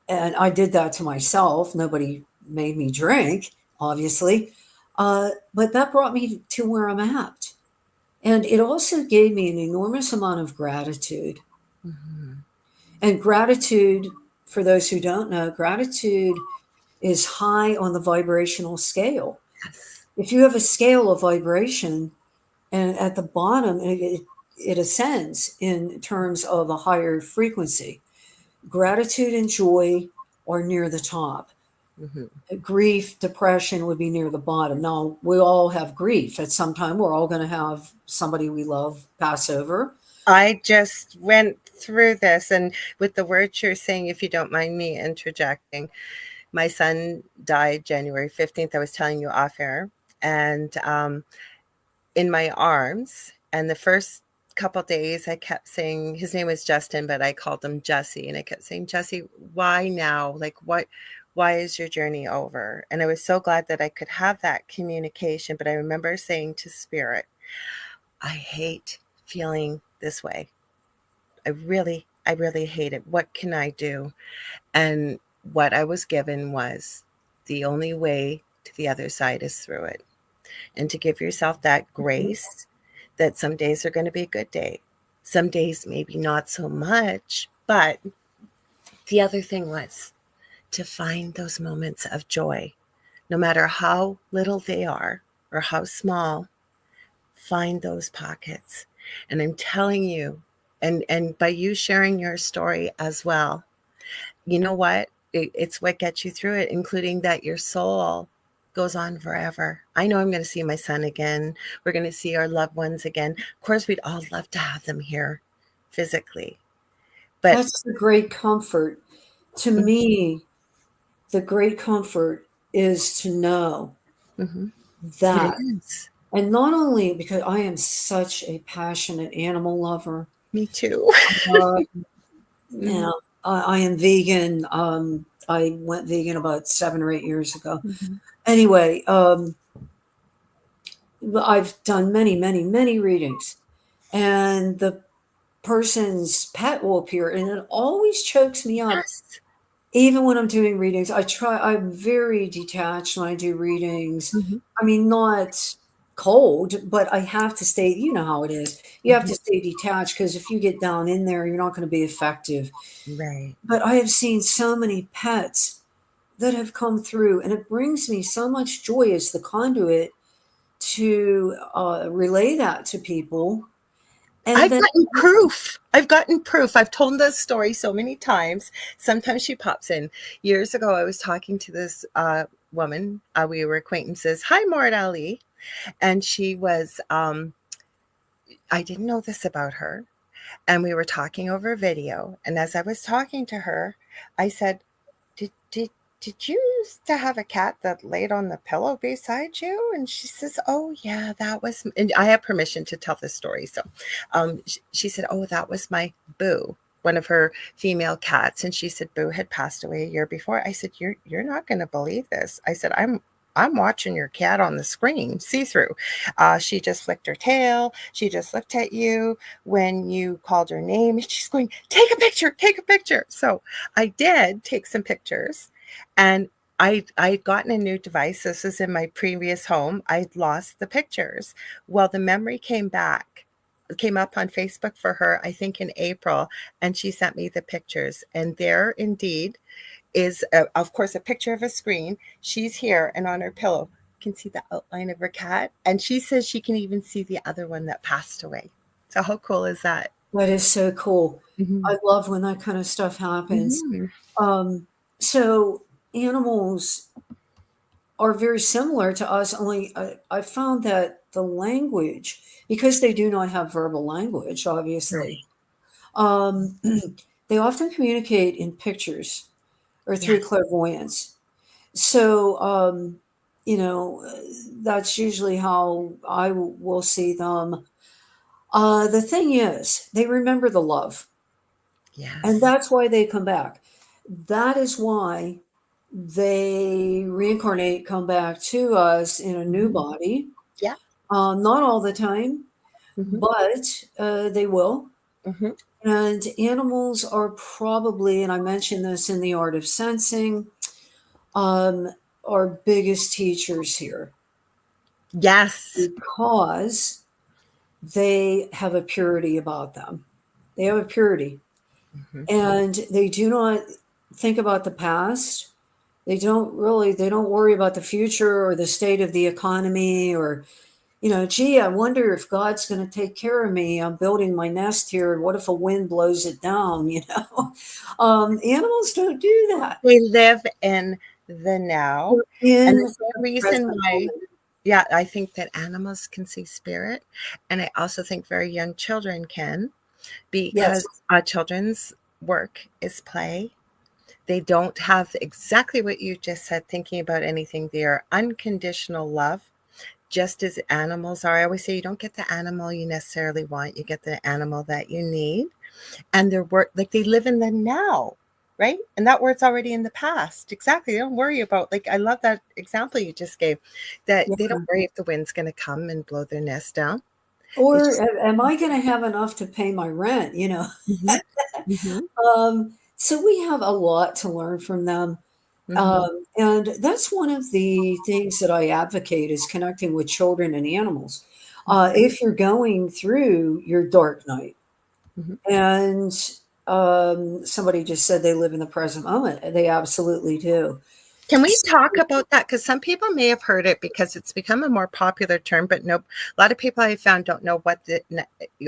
and I did that to myself. Nobody made me drink, obviously. But that brought me to where I'm at. And it also gave me an enormous amount of gratitude. Mhm. And gratitude, for those who don't know, gratitude is high on the vibrational scale. Yes. If you have a scale of vibration, and at the bottom, it ascends in terms of a higher frequency. Gratitude and joy are near the top. Mhm. Grief, depression would be near the bottom. Now, we all have grief at some time. We're all going to have somebody we love pass over. I just went through this, and with the words you're saying, if you don't mind me interjecting, my son died January 15th. I was telling you off air, and in my arms. And the first couple days, I kept saying his name was Justin, but I called him Jesse, and I kept saying, Jesse, why now? Like, what? Why is your journey over? And I was so glad that I could have that communication. But I remember saying to Spirit, I hate feeling this way. I really hate it. What can I do? And what I was given was the only way to the other side is through it. And to give yourself that grace that some days are going to be a good day. Some days, maybe not so much. But the other thing was to find those moments of joy, no matter how little they are or how small, find those pockets. And I'm telling you, and by you sharing your story as well, you know what? It's what gets you through it, including that your soul goes on forever. I know I'm going to see my son again. We're going to see our loved ones again. Of course, we'd all love to have them here physically. But That's the great comfort. To me, the great comfort is to know mhm, it that, is. and not only because I am such a passionate animal lover. Me too. Uh, Mhm, yeah, I am vegan. I went vegan about 7 or 8 years ago. mhm. Anyway, I've done many, many, many readings, and the person's pet will appear, and it always chokes me up. Yes. Even when I'm doing readings, I'm very detached when I do readings. Mhm, I mean, not cold, but I have to stay, you know how it is. You have to stay detached, because if you get down in there, you're not going to be effective. Right. But I have seen so many pets that have come through, and it brings me so much joy as the conduit to relay that to people. And I've then, gotten proof. I've told this story so many times. Sometimes she pops in. Years ago, I was talking to this woman. We were acquaintances. Hi, Maurat Ali. And she was, I didn't know this about her. And we were talking over video. And as I was talking to her, I said, did you used to have a cat that laid on the pillow beside you? And she says, oh, yeah, that was, and I have permission to tell this story. So she said, oh, that was my Boo, one of her female cats. And she said, Boo had passed away a year before. I said, you're not going to believe this. I said, I'm watching your cat on the screen, see through. She just flicked her tail. She just looked at you when you called her name. And she's going, take a picture, take a picture. So I did take some pictures. And I'd gotten a new device. This was in my previous home. I'd lost the pictures. Well, the memory came up on Facebook for her, I think in April, and she sent me the pictures. And there indeed is, of course, a picture of a screen. She's here, and on her pillow, you can see the outline of her cat. And she says she can even see the other one that passed away. So how cool is that? that is so cool. Mm-hmm. I love when that kind of stuff happens. Mm-hmm. So animals are very similar to us, only I found that the language, because they do not have verbal language, obviously, Right. um, they often communicate in pictures or through Yes. clairvoyance. So, you know, that's usually how I will see them. The thing is, they remember the love, and Yes. that's why they come back. That is why they reincarnate, come back to us in a new Mm-hmm. body. Yeah. Not all the time, Mm-hmm. but they will. Mm-hmm. And animals are probably, and I mentioned this in the art of sensing, um, our biggest teachers here, Yes. because they have a purity about them. They have a purity, Mm-hmm. and they do not think about the past. They don't worry about the future or the state of the economy, or, you know, gee, I wonder if God's going to take care of me. I'm building my nest here, and what if a wind blows it down? You know, animals don't do that. They live in the now. They're And in the same the reason present why, moment. yeah, I think that animals can see spirit. And I also think very young children can, Yes. because children's work is play. They don't have exactly what you just said, thinking about anything. They are unconditional love, just as animals are. I always say you don't get the animal you necessarily want, you get the animal that you need. And their work, like they live in the now, right? And that word's already in the past. Exactly. They don't worry about, like, I love that example you just gave, that Yeah. they don't worry if the wind's going to come and blow their nest down. They Or just, am I going to have enough to pay my rent? You know. mm-hmm, mm-hmm, So we have a lot to learn from them. mm-hmm, And that's one of the things that I advocate, is connecting with children and animals. mm-hmm, If you're going through your dark night, mm-hmm. and somebody just said they live in the present moment, they absolutely do. Can we talk about that? Because some people may have heard it because it's become a more popular term, but no, a lot of people I found don't know what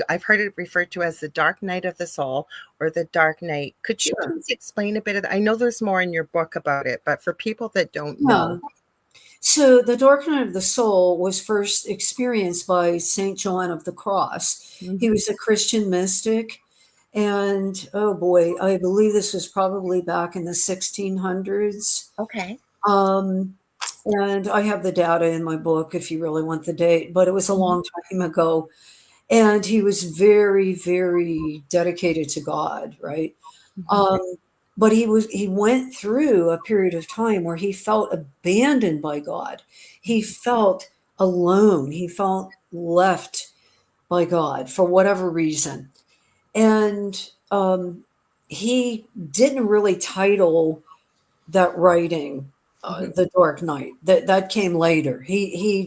I've heard it referred to as the dark night of the soul or the dark night. Could you Sure. please explain a bit of that? I know there's more in your book about it, but for people that don't Yeah. know. So the dark night of the soul was first experienced by Saint John of the Cross. He Mm-hmm. was a Christian mystic. And oh boy, I believe this was probably back in the 1600s. Okay. Um, and I have the data in my book if you really want the date, but it was a Mm-hmm. long time ago. And he was very, very dedicated to God, right? Mm-hmm. Um, but he went through a period of time where he felt abandoned by God. He felt alone. He felt left by God for whatever reason. And he didn't really title that writing Mm-hmm. The Dark Knight. That came later. He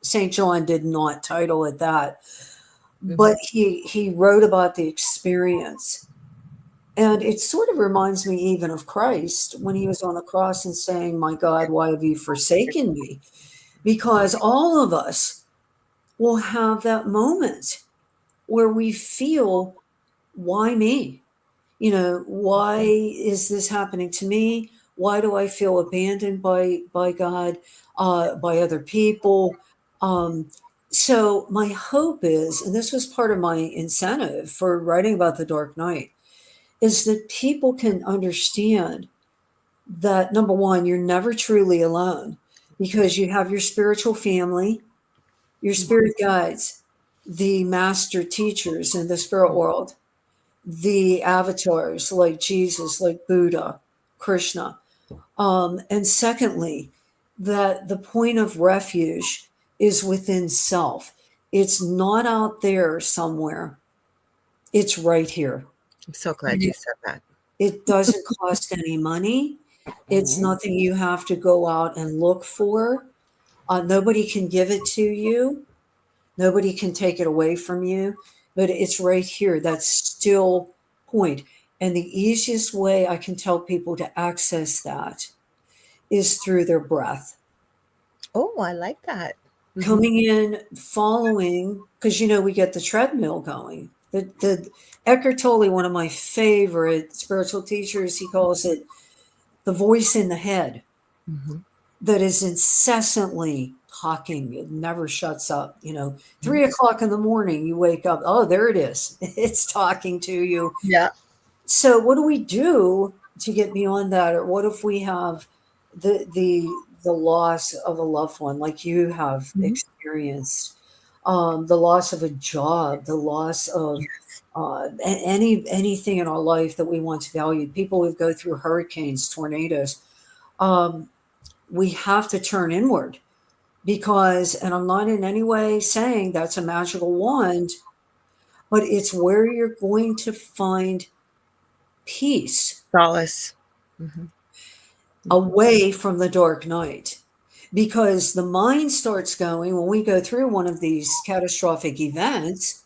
St. John did not title it that, but he wrote about the experience. And it sort of reminds me even of Christ when he was on the cross and saying, "My God, why have you forsaken me?" Because all of us will have that moment where we feel, why me? You know, why is this happening to me? Why do I feel abandoned by God, by other people? So my hope is, and this was part of my incentive for writing about the Dark Night, is that people can understand that, number one, you're never truly alone because you have your spiritual family, your spirit guides, the master teachers in the spirit world, the avatars like Jesus, like Buddha, Krishna. And secondly, that the point of refuge is within self. It's not out there somewhere. It's right here. I'm so glad you said that. It doesn't cost any money. It's nothing you have to go out and look for. Nobody can give it to you. Nobody can take it away from you, but it's right here. That's still point. And the easiest way I can tell people to access that is through their breath. Oh, I like that. Coming in, following, because we get the treadmill going. The Eckhart Tolle, one of my favorite spiritual teachers, he calls it the voice in the head that is incessantly talking. It never shuts up. 3 o'clock in the morning, you wake up. Oh, there it is. It's talking to you. Yeah. So what do we do to get beyond that? Or what if we have the loss of a loved one like you have experienced, the loss of a job, the loss of anything in our life that we once valued, people who go through hurricanes, tornadoes, we have to turn inward because, and I'm not in any way saying that's a magical wand, but it's where you're going to find peace, solace, away from the dark night. Because the mind starts going, when we go through one of these catastrophic events,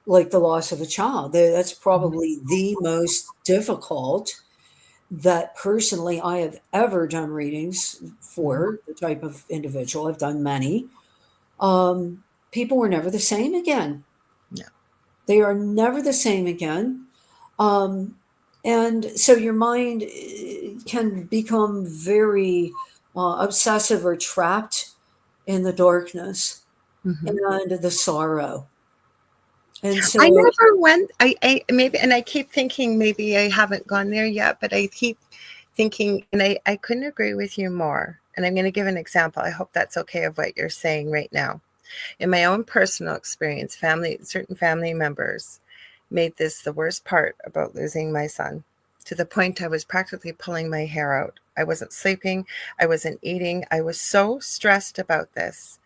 like the loss of a child, that's probably the most difficult that personally I have ever done readings for, the type of individual. I've done many. People were never the same again. No. They are never the same again. And so your mind can become very obsessive or trapped in the darkness and the sorrow. And so I never went, I maybe, and I keep thinking maybe I haven't gone there yet, but I keep thinking, and I couldn't agree with you more. And I'm going to give an example. I hope that's okay of what you're saying right now. In my own personal experience, certain family members made this the worst part about losing my son, to the point I was practically pulling my hair out. I wasn't sleeping. I wasn't eating. I was so stressed about this.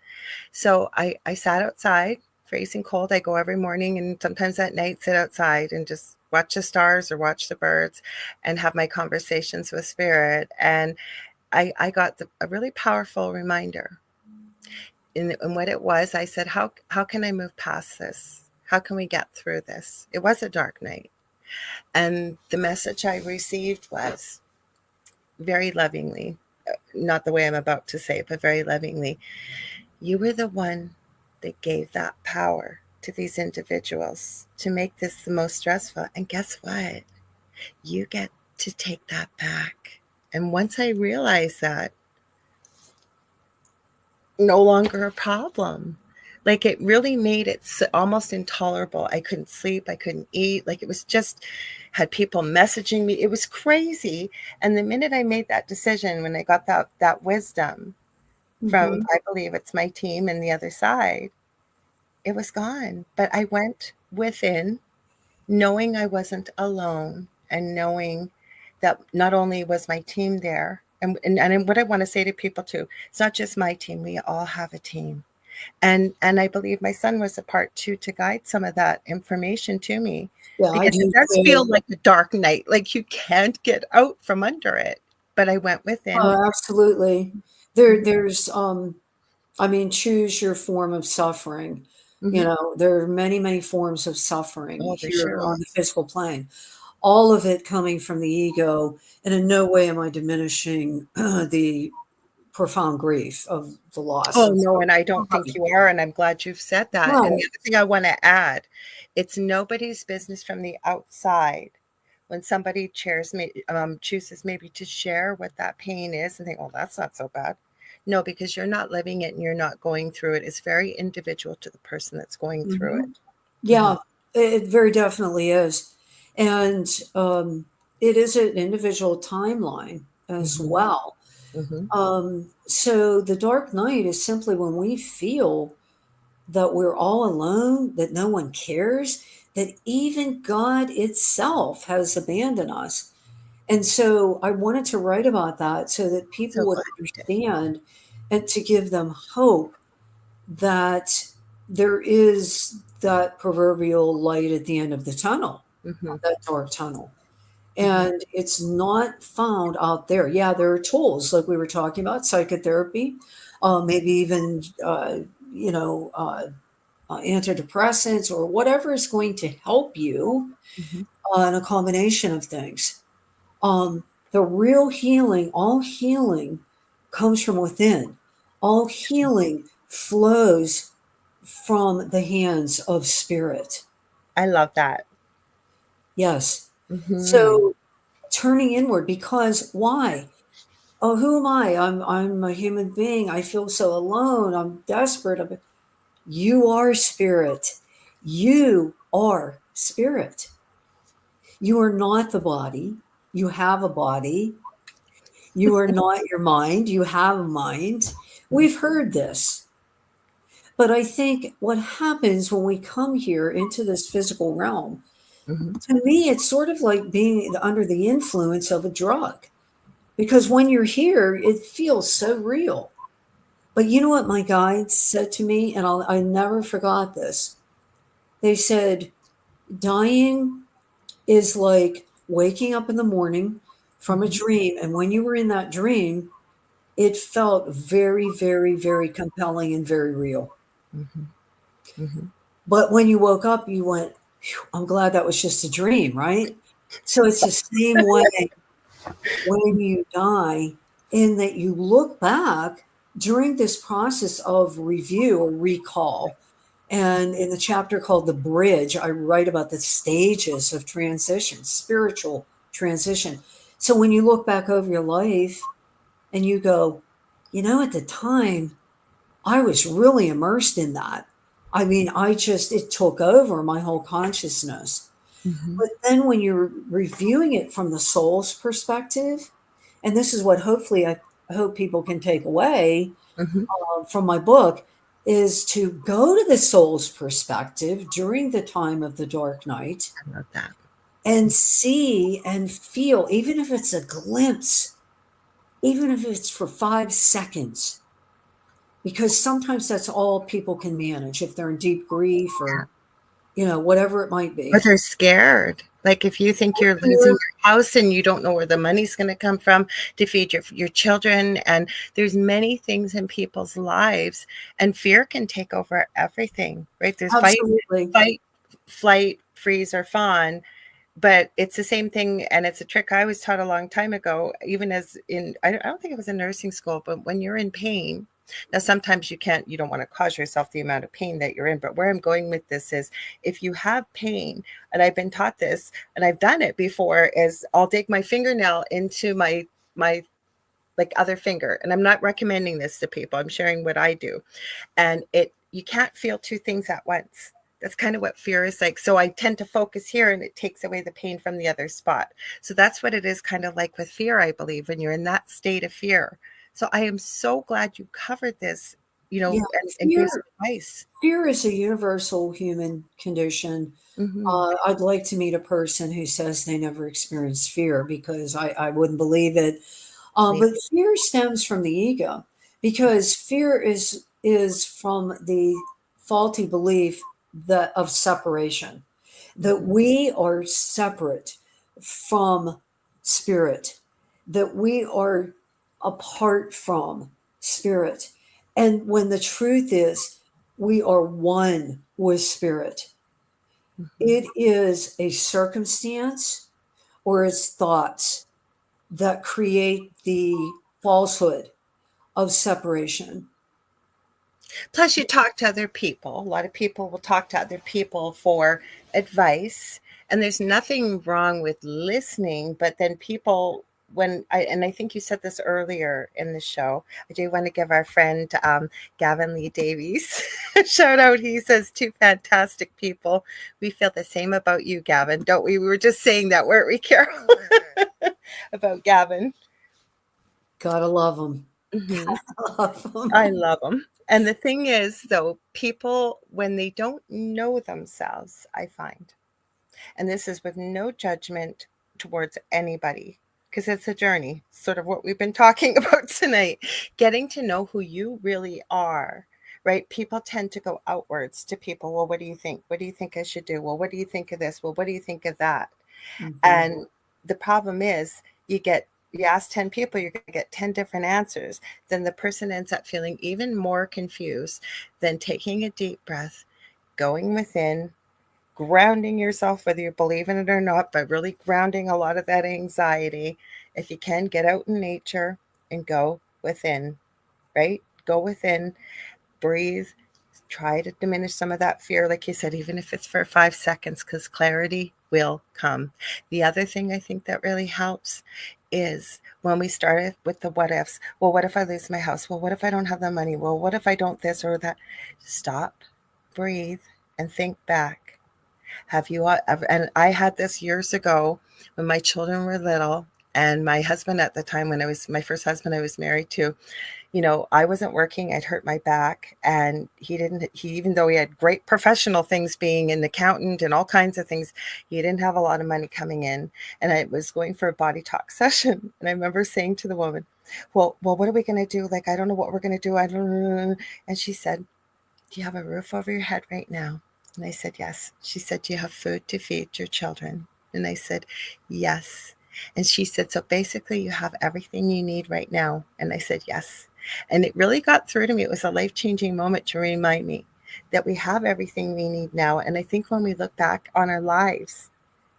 So I sat outside, freezing cold. I go every morning and sometimes at night sit outside and just watch the stars or watch the birds and have my conversations with spirit. And I got a really powerful reminder. And what it was, I said, how can I move past this? How can we get through this? It was a dark night. And the message I received was very lovingly, not the way I'm about to say it, but very lovingly, you were the one that gave that power to these individuals to make this the most stressful. And guess what? You get to take that back. And once I realized that, no longer a problem. Like, it really made it almost intolerable. I couldn't sleep. I couldn't eat. Like, it was just, had people messaging me. It was crazy. And the minute I made that decision, when I got that wisdom from, I believe it's my team and the other side, it was gone. But I went within, knowing I wasn't alone, and knowing that not only was my team there, and what I want to say to people too, it's not just my team. We all have a team. And I believe my son was a part too, to guide some of that information to me. Yeah, because it does feel like a dark night, like you can't get out from under it. But I went within. Absolutely. There's I mean, choose your form of suffering. You know, there are many, many forms of suffering Oh, there here sure on are. the physical plane. All of it coming from the ego, and in no way am I diminishing the profound grief of the loss Oh, of no, and I don't think somebody. you are, and I'm glad you've said that, and the Right. other thing I wanna add, it's nobody's business from the outside when somebody chooses maybe to share what that pain is and think, "Oh, that's not so bad." No, because you're not living it and you're not going through it. It's very individual to the person that's going through Mhm. it. Yeah, Mhm, it very definitely is. And it is an individual timeline as mhm, well. mhm, So the dark night is simply when we feel that we're all alone, that no one cares, that even God itself has abandoned us. And so I wanted to write about that so that people so would glad you did. understand and to give them hope that there is that proverbial light at the end of the tunnel, Mhm, that dark tunnel. mhm, And it's not found out there. Yeah, there are tools like we were talking about, psychotherapy, maybe even, you know, antidepressants or whatever is going to help you mhm. in a combination of things. The real healing, all healing comes from within. All healing flows from the hands of spirit. I love that. Yes. Mhm. So turning inward, because why? Oh, who am I? I'm a human being. I feel so alone. I'm desperate. You are spirit. You are spirit. You are not the body. You have a body. You are not your mind. You have a mind. We've heard this. But I think what happens when we come here into this physical realm, Mhm. to me, it's sort of like being under the influence of a drug. Because when you're here, it feels so real. But you know what my guides said to me, and I never forgot this. They said, dying is like waking up in the morning from a Mhm. dream. And when you were in that dream, it felt very, very, very compelling and very real. Mhm. Mhm. But when you woke up, you went, "Phew, I'm glad that was just a dream," right? So it's the same way when you die, in that you look back during this process of review or recall. And in the chapter called The Bridge, I write about the stages of transition, spiritual transition. So when you look back over your life and you go, at the time, I was really immersed in that. I mean, it took over my whole consciousness. Mhm. But then when you're reviewing it from the soul's perspective, and this is what hopefully I hope people can take away Mhm. from my book, is to go to the soul's perspective during the time of the dark night I love that. and see and feel, even if it's a glimpse, even if it's for 5 seconds, because sometimes that's all people can manage if they're in deep grief Yeah. or, whatever it might Or be. they're scared. Like, if you think you're losing Fear, your house and you don't know where the money's gonna come from to feed your children, and there's many things in people's lives, and fear can take over everything, right? There's absolutely. fight, flight, freeze, or fawn, but it's the same thing, and it's a trick I was taught a long time ago, even as in I don't think it was in nursing school, but when you're in pain, now sometimes you don't want to cause yourself the amount of pain that you're in, but where I'm going with this is, if you have pain, and I've been taught this and I've done it before, is I'll dig my fingernail into my like other finger, and I'm not recommending this to people, I'm sharing what I do, and it you can't feel two things at once. That's kind of what fear is like. So I tend to focus here and it takes away the pain from the other spot. So that's what it is kind of like with fear, I believe, when you're in that state of fear. So I am so glad you covered this, Yeah, and gave some fear advice. fear is a universal human condition. Hmm. I'd like to meet a person who says they never experienced fear because I wouldn't believe it. Me. But fear stems from the ego because fear is from the faulty belief that of separation, that Hmm. we are separate from spirit, that we are apart from spirit. And when the truth is, we are one with spirit. It is a circumstance or it's thoughts that create the falsehood of separation. Plus, you talk to other people. A lot of people will talk to other people for advice, and there's nothing wrong with listening. But then people, and I think you said this earlier in the show, I do want to give our friend Gavin Lee Davies a shout out. He says, two fantastic people. We feel the same about you, Gavin, don't we? We were just saying that, weren't we, Carole? About Gavin. Gotta love them. Mm-hmm. Love them. I love them. And the thing is, though, people, when they don't know themselves, I find, and this is with no judgment towards anybody, because it's a journey, sort of what we've been talking about tonight, getting to know who you really are, right? People tend to go outwards to people. Well, what do you think? What do you think I should do? Well, what do you think of this? Well, what do you think of that? Mm-hmm. And the problem is you ask 10 people, you're going to get 10 different answers. Then the person ends up feeling even more confused than taking a deep breath, going within, grounding yourself, whether you believe in it or not, but really grounding a lot of that anxiety. If you can, get out in nature and go within, right? Go within, breathe, try to diminish some of that fear, like you said, even if it's for 5 seconds, because clarity will come. The other thing I think that really helps is when we started with the what ifs. Well, what if I lose my house? Well, what if I don't have the money? Well, what if I don't this or that? Stop, breathe, and think back. Have you ever, and I had this years ago when my children were little, and my husband at the time, when I was my first husband I was married to, I wasn't working. I'd hurt my back, and even though he had great professional things, being an accountant and all kinds of things, he didn't have a lot of money coming in. And I was going for a body talk session. And I remember saying to the woman, well, what are we going to do? Like, I don't know what we're going to do. I don't know. And she said, do you have a roof over your head right now? And I said, yes. She said, do you have food to feed your children? And I said, yes. And she said, so basically you have everything you need right now. And I said, yes. And it really got through to me. It was a life-changing moment to remind me that we have everything we need now. And I think when we look back on our lives,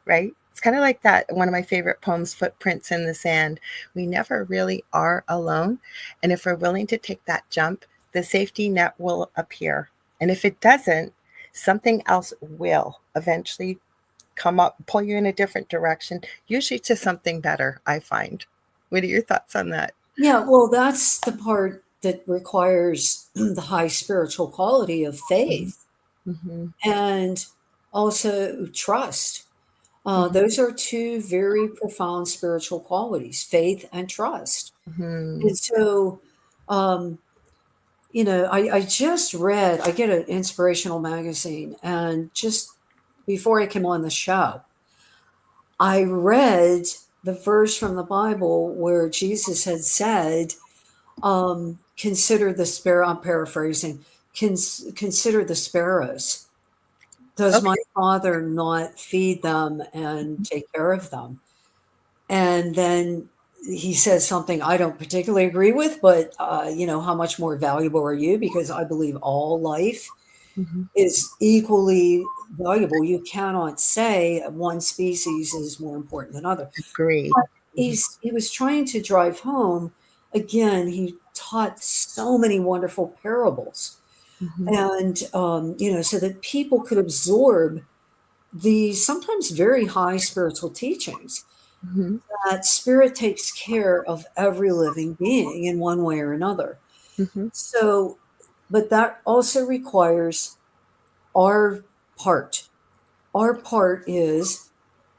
right? It's kind of like that, one of my favorite poems, Footprints in the Sand. We never really are alone. And if we're willing to take that jump, the safety net will appear. And if it doesn't, something else will eventually come up, pull you in a different direction, usually to something better, I find. What are your thoughts on that? Yeah, well, that's the part that requires the high spiritual quality of faith Mm-hmm. and also trust. Mm-hmm. Those are two very profound spiritual qualities, faith and trust. Mm-hmm. And so, um, I just read, I get an inspirational magazine, and just before I came on the show, I read the verse from the Bible where Jesus had said, consider the sparrow, I'm paraphrasing, consider the sparrows. Does my Okay. father not feed them and take care of them? And then he says something I don't particularly agree with, but how much more valuable are you? Because I believe all life Mm-hmm. is equally valuable. You cannot say one species is more important than other. Agreed. But he was trying to drive home. Again, he taught so many wonderful parables, Mm-hmm. and so that people could absorb these sometimes very high spiritual teachings. Mm-hmm. That spirit takes care of every living being in one way or another. Mm-hmm. So, but that also requires our part. Our part is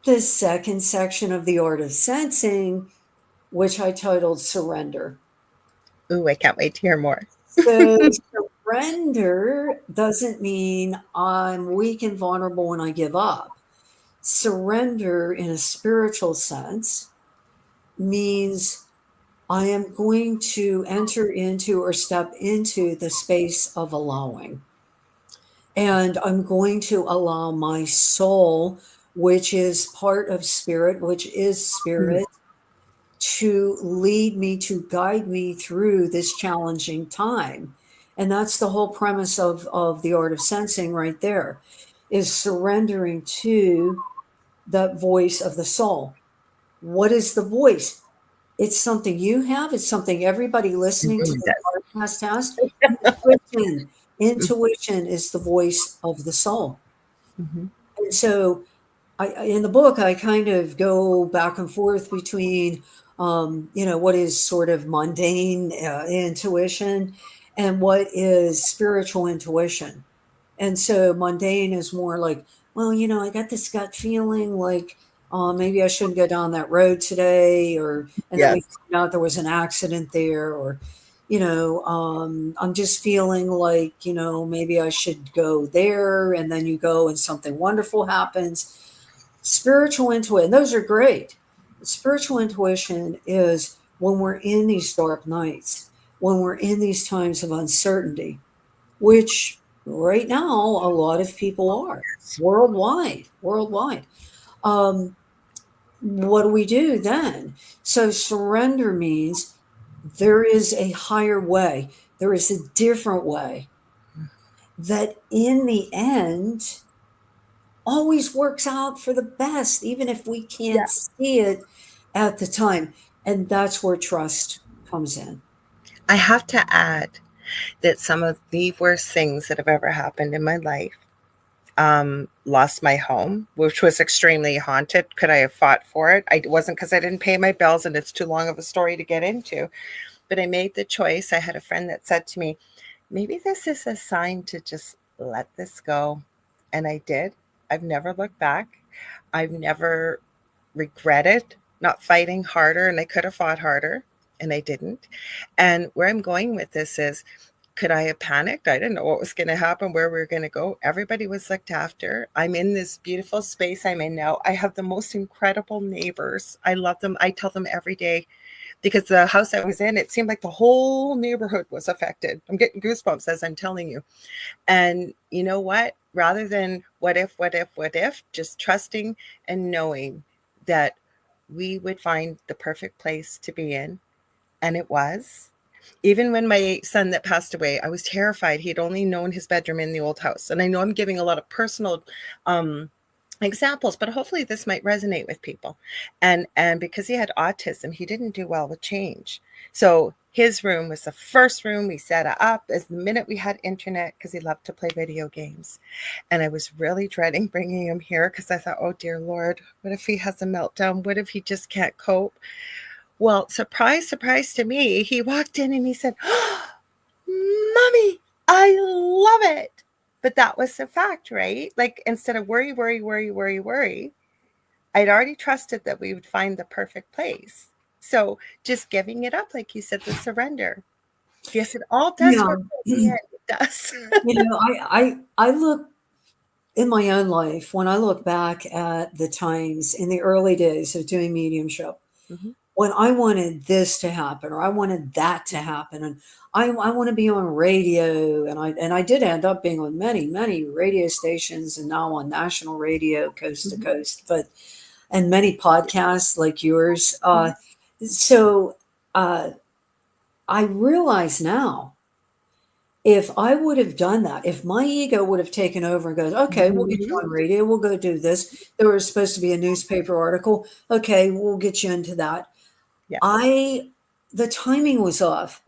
the second section of the art of sensing, which I titled Surrender. Ooh, I can't wait to hear more. So, surrender doesn't mean I'm weak and vulnerable when I give up. Surrender, in a spiritual sense, means I am going to enter into or step into the space of allowing. And I'm going to allow my soul, which is part of spirit, which is Mm-hmm. spirit, to lead me, to guide me through this challenging time. And that's the whole premise of the art of sensing right there, is surrendering to that voice of the soul. What is the voice? It's something you have. It's something everybody listening to the podcast has. Intuition. Intuition is the voice of the soul. Mm-hmm. And so in the book, I kind of go back and forth between, what is sort of mundane intuition and what is spiritual intuition. And so mundane is more like, well, I got this gut feeling like maybe I shouldn't go down that road today, and then we Yes. found out there was an accident there, or, I'm just feeling like, maybe I should go there, and then you go and something wonderful happens. Spiritual intuition, those are great. Spiritual intuition is when we're in these dark nights, when we're in these times of uncertainty, which right now a lot of people are worldwide. Worldwide. What do we do then? So surrender means there is a higher way. There is a different way that in the end always works out for the best, even if we Yeah. can't see it at the time. And that's where trust comes in. I have to add that some of the worst things that have ever happened in my life, lost my home, which was extremely haunted. Could I have fought for it? I wasn't, because I didn't pay my bills, and it's too long of a story to get into. But I made the choice. I had a friend that said to me, maybe this is a sign to just let this go. And I did. I've never looked back. I've never regretted not fighting harder, and I could have fought harder, and I didn't. And where I'm going with this is, could I have panicked? I didn't know what was going to happen, where we were going to go. Everybody was looked after. I'm in this beautiful space I'm in now. I have the most incredible neighbors. I love them. I tell them every day, because the house I was in, it seemed like the whole neighborhood was affected. I'm getting goosebumps as I'm telling you. And you know what? Rather than what if, just trusting and knowing that we would find the perfect place to be in. And it was. Even when my son that passed away, I was terrified. He'd only known his bedroom in the old house. And I know I'm giving a lot of personal examples, but hopefully this might resonate with people. And because he had autism, he didn't do well with change. So his room was the first room we set up as the minute we had internet, because he loved to play video games. And I was really dreading bringing him here, because I thought, oh dear Lord, what if he has a meltdown? What if he just can't cope? Well, surprise, surprise to me, he walked in and he said, oh, Mommy, I love it. But that was the fact, right? Like, instead of worry, I'd already trusted that we would find the perfect place. So just giving it up, like you said, the surrender. Yes, it all does Yeah. work in the end. It does. I look in my own life, when I look back at the times in the early days of doing mediumship, Mm-hmm. when I wanted this to happen or I wanted that to happen, and I want to be on radio, and I did end up being on many radio stations, and now on national radio coast to Mm-hmm. coast, and many podcasts like yours. Mm-hmm. So I realize now, if I would have done that, if my ego would have taken over and goes, okay, we'll get you on radio, we'll go do this. There was supposed to be a newspaper article. Okay, we'll get you into that. Yeah. The timing was off.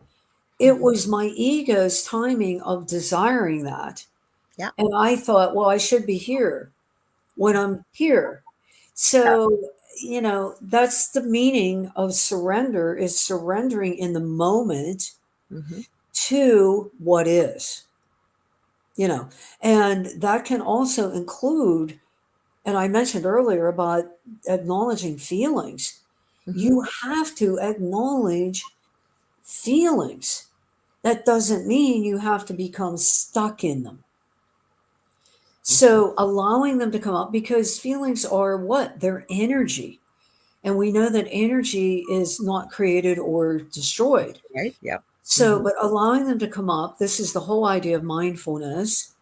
It was my ego's timing of desiring that. Yeah. And I thought, well, I should be here when I'm here. Yeah. So, that's the meaning of surrender, is surrendering in the moment Mm-hmm. to what is, and that can also include, and I mentioned earlier about acknowledging feelings. Mm-hmm. You have to acknowledge feelings. That doesn't mean you have to become stuck in them. So allowing them to come up, because feelings are what? They're energy. And we know that energy is not created or destroyed. Right. Yeah. So, Mm-hmm. but allowing them to come up, this is the whole idea of mindfulness.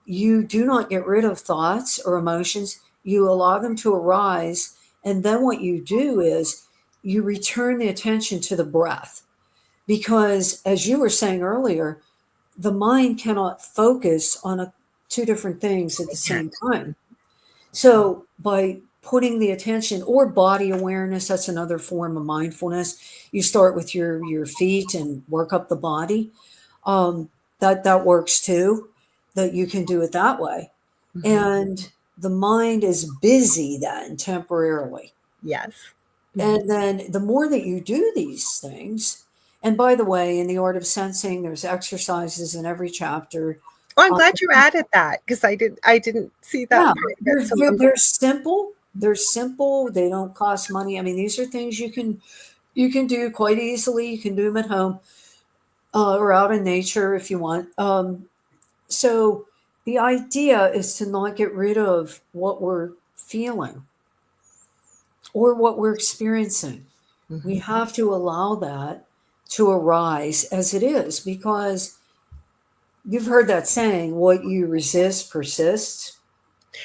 You do not get rid of thoughts or emotions. You allow them to arise. And then what you do is you return the attention to the breath. Because as you were saying earlier, the mind cannot focus on two different things at the same time. So by putting the attention, or body awareness, that's another form of mindfulness. You start with your feet and work up the body. That works too. That you can do it that way, and the mind is busy then temporarily. Yes. And then the more that you do these things, and by the way, in the art of sensing, there's exercises in every chapter. Oh, I'm glad you added that, because I didn't see that Yeah, part of it. So they're simple. They're simple. They don't cost money. I mean, these are things you can do quite easily. You can do them at home, or out in nature if you want. So the idea is to not get rid of what we're feeling or what we're experiencing. We have to allow that to arise as it is, because you've heard that saying, what you resist persists.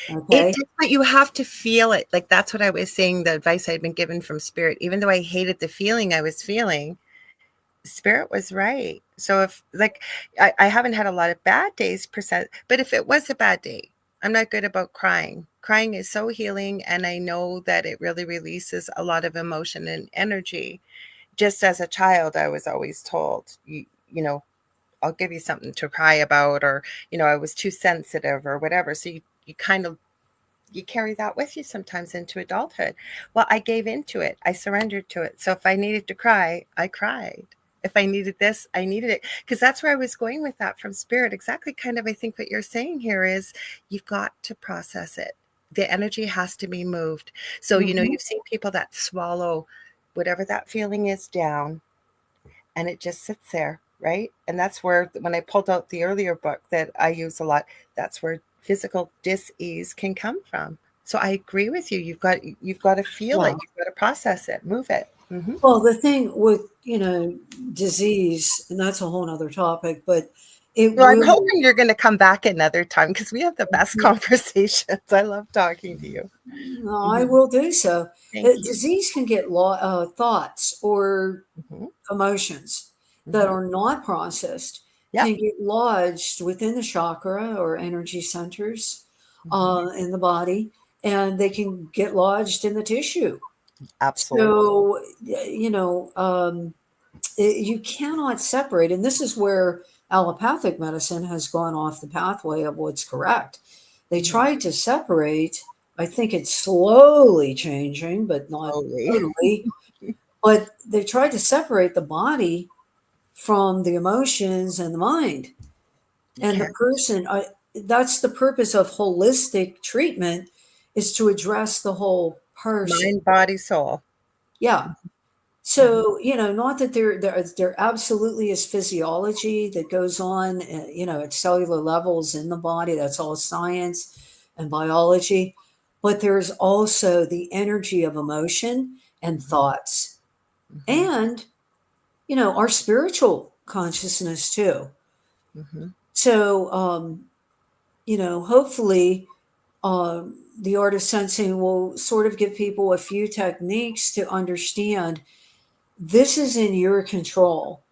it Okay. did, but you have to feel it. Like, that's what I was saying, the advice I'd been given from Spirit. Even though I hated the feeling I was feeling, Spirit was right. So if, like, I haven't had a lot of bad days percent, but if it was a bad day, I'm not good about crying. Crying is so healing, and I know that it really releases a lot of emotion and energy. Just as a child, I was always told, you know, I'll give you something to cry about, or, I was too sensitive or whatever. So you kind of, you carry that with you sometimes into adulthood. Well, I gave into it. I surrendered to it. So if I needed to cry, I cried. If I needed this, I needed it. Because that's where I was going with that from Spirit. Exactly, kind of, I think what you're saying here is you've got to process it. The energy has to be moved. So, you've seen people that swallow whatever that feeling is down, and it just sits there, right? And that's where, when I pulled out the earlier book that I use a lot, that's where physical dis-ease can come from. So I agree with you. You've got to feel Yeah. it. You've got to process it, move it. Well, the thing with, disease, and that's a whole other topic, but it Well, I'm will, hoping you're going to come back another time, because we have the best conversations. I love talking to you. I will do so. Thank you. Disease can get thoughts or Hmm. emotions that Hmm. are not processed, Yep. can get lodged within the chakra or energy centers Hmm. in the body, and they can get lodged in the tissue. Absolutely. So, you cannot separate, and this is where allopathic medicine has gone off the pathway of what's correct. They Mhm. tried to separate. I think it's slowly changing, but not Slowly. totally. But they tried to separate the body from the emotions and the mind. You And the can't. person, that's the purpose of holistic treatment, is to address the whole person. Mind, body, soul. Yeah. Hmm. So, not that there absolutely is physiology that goes on, at cellular levels in the body. That's all science and biology. But there's also the energy of emotion and thoughts, Hmm. and, our spiritual consciousness too. Hmm. So, hopefully, the art of sensing will sort of give people a few techniques to understand this is in your control.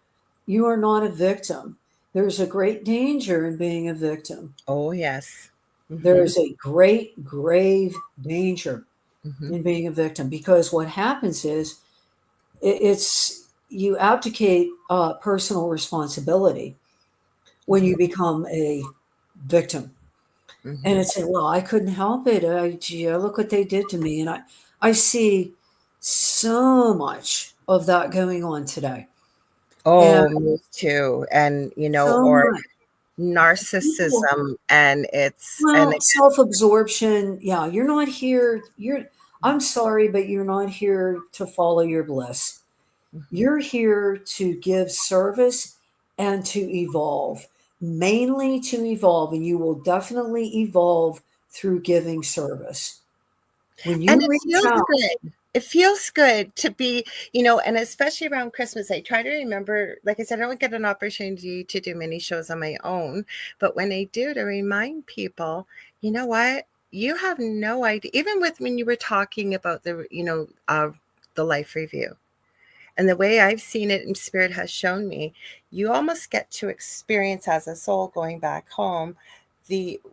You are not a victim. There's a great danger in being a victim. Oh, yes. There Hmm. is a great, grave danger Hmm. in being a victim, because what happens is it's you abdicate personal responsibility when Hmm. you become a victim. And Hmm. it's, well, I couldn't help it. Look what they did to me. And I see so much of that going on today. And Oh, me too. And, so or much. People, narcissism, and well, self-absorption. Yeah, you're not here. I'm sorry, but you're not here to follow your bliss. Mhm. You're here to give service and to evolve, mainly to evolve. And you will definitely evolve through giving service. When And you it reach feels out, good. It feels good to be, and especially around Christmas, I try to remember, like I said, I don't get an opportunity to do many shows on my own, but when I do, to remind people, you know what? You have no idea. Even with when you were talking about the life review. And the way I've seen it and Spirit has shown me, you almost get to experience as a soul going back home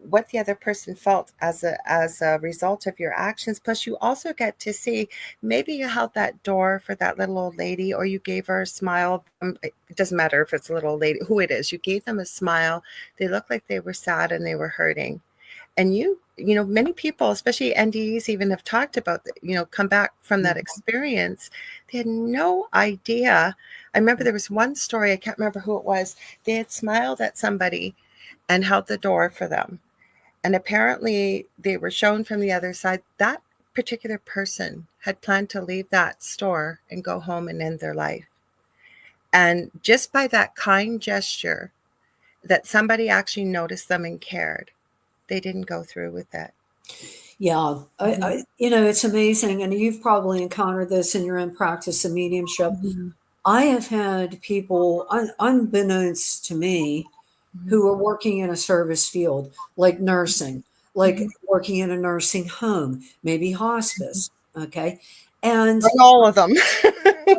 what the other person felt as a result of your actions. Plus you also get to see, maybe you held that door for that little old lady, or you gave her a smile. It doesn't matter if it's a little old lady, who it is, you gave them a smile. They looked like they were sad and they were hurting. And many people, especially NDEs, even have talked about, come back from that experience. They had no idea. I remember there was one story, I can't remember who it was. They had smiled at somebody and held the door for them. And apparently they were shown from the other side that particular person had planned to leave that store and go home and end their life. And just by that kind gesture, that somebody actually noticed them and cared, they didn't go through with it. Yeah. It's amazing. And you've probably encountered this in your own practice of mediumship. Mm-hmm. I have had people, unbeknownst to me, who are working in a service field, like nursing, like working in a nursing home, maybe hospice. Okay. And all of them.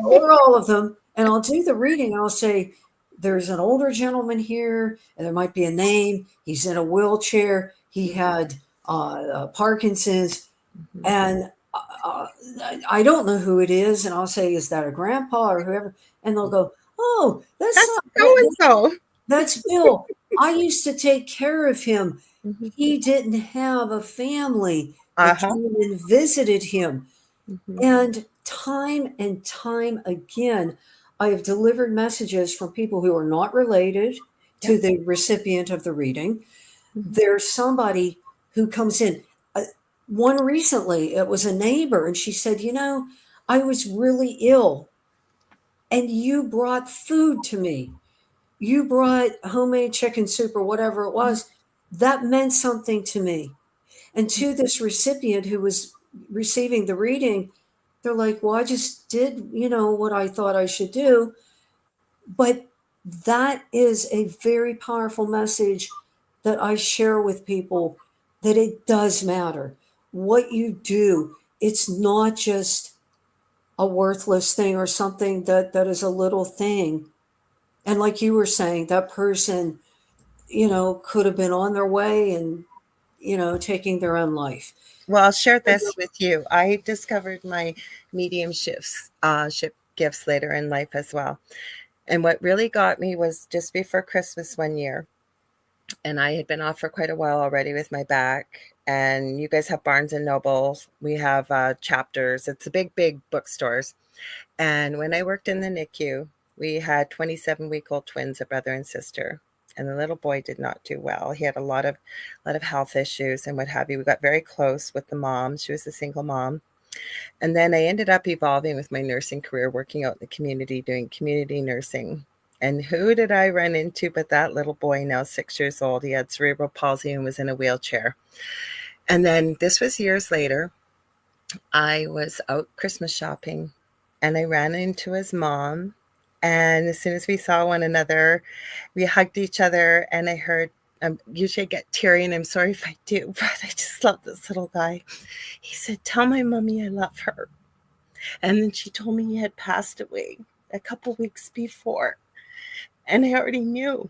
or all of them. And I'll do the reading. I'll say, there's an older gentleman here, and there might be a name. He's in a wheelchair. He had Parkinson's, and I don't know who it is. And I'll say, is that a grandpa or whoever? And they'll go, oh, that's so-and-so. That's Bill. I used to take care of him. Mm-hmm. He didn't have a family that came and visited him. Mm-hmm. And time again, I have delivered messages from people who are not related to the recipient of the reading. Mm-hmm. There's somebody who comes in. One recently, it was a neighbor, and she said, I was really ill, and you brought food to me. You brought homemade chicken soup or whatever it was. That meant something to me. And to this recipient who was receiving the reading, they're like, well, I just did, what I thought I should do. But that is a very powerful message that I share with people, that it does matter what you do. It's not just a worthless thing or something that is a little thing. And like you were saying, that person, could have been on their way and, taking their own life. Well, I'll share this with you. I discovered my mediumship gifts later in life as well. And what really got me was just before Christmas one year. And I had been off for quite a while already with my back. And you guys have Barnes and Nobles. We have Chapters. It's a big bookstores. And when I worked in the NICU, we had 27-week-old twins, a brother and sister. And the little boy did not do well. He had a lot of health issues and what have you. We got very close with the mom. She was a single mom. And then I ended up evolving with my nursing career, working out in the community, doing community nursing. And who did I run into but that little boy, now 6 years old. He had cerebral palsy and was in a wheelchair. And then this was years later. I was out Christmas shopping and I ran into his mom. And as soon as we saw one another, we hugged each other. And I heard, usually I get teary, and I'm sorry if I do, but I just love this little guy. He said, tell my mommy I love her. And then she told me he had passed away a couple weeks before. And I already knew.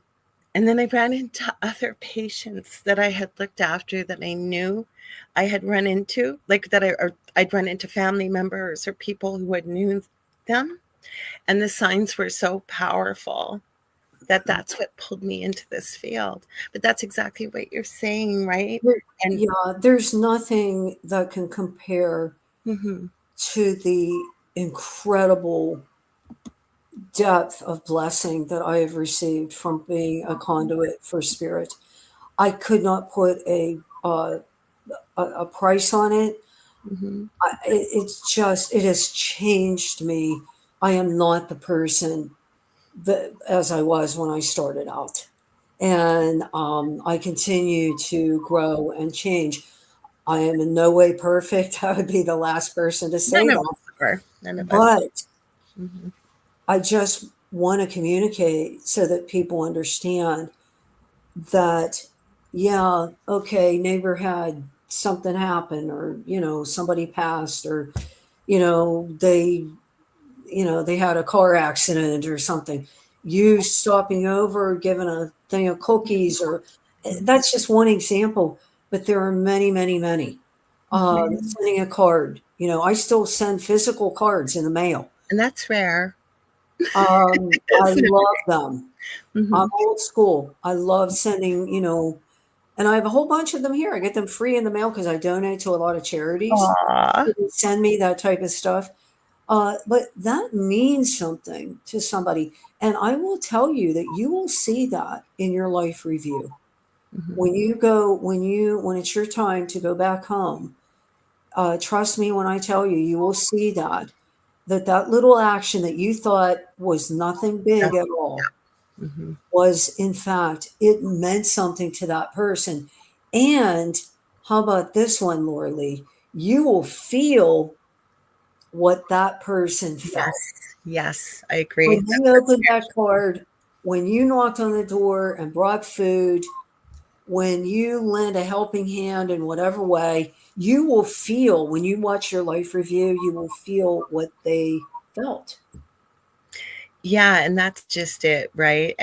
And then I ran into other patients that I had looked after that I knew I had run into, like that I'd run into family members or people who had knew them. And the signs were so powerful that that's what pulled me into this field. But that's exactly what you're saying, right? There's nothing that can compare to the incredible depth of blessing that I have received from being a conduit for spirit. I could not put a price on it. It has changed me. I am not the person as I was when I started out. And I continue to grow and change. I am in no way perfect. I would be the last person to say that. But I just want to communicate so that people understand that, neighbor had something happen, or, somebody passed, or, they they had a car accident or something. You stopping over, giving a thing of cookies, or that's just one example, but there are many, many, many. Sending a card. I still send physical cards in the mail. And that's rare. I love them. I'm Mm-hmm. old school. I love sending, and I have a whole bunch of them here. I get them free in the mail because I donate to a lot of charities. Aw. They send me that type of stuff. But that means something to somebody. And I will tell you that you will see that in your life review. Mm-hmm. When it's your time to go back home, trust me when I tell you, you will see that little action that you thought was nothing big at all Mm-hmm. was, in fact, it meant something to that person. And how about this one, Lorilei? You will feel what that person Yes. felt. Yes, I agree. When you opened that card, when you knocked on the door and brought food, when you lend a helping hand in whatever way, you will feel, when you watch your life review, you will feel what they felt. Yeah, and that's just it, right?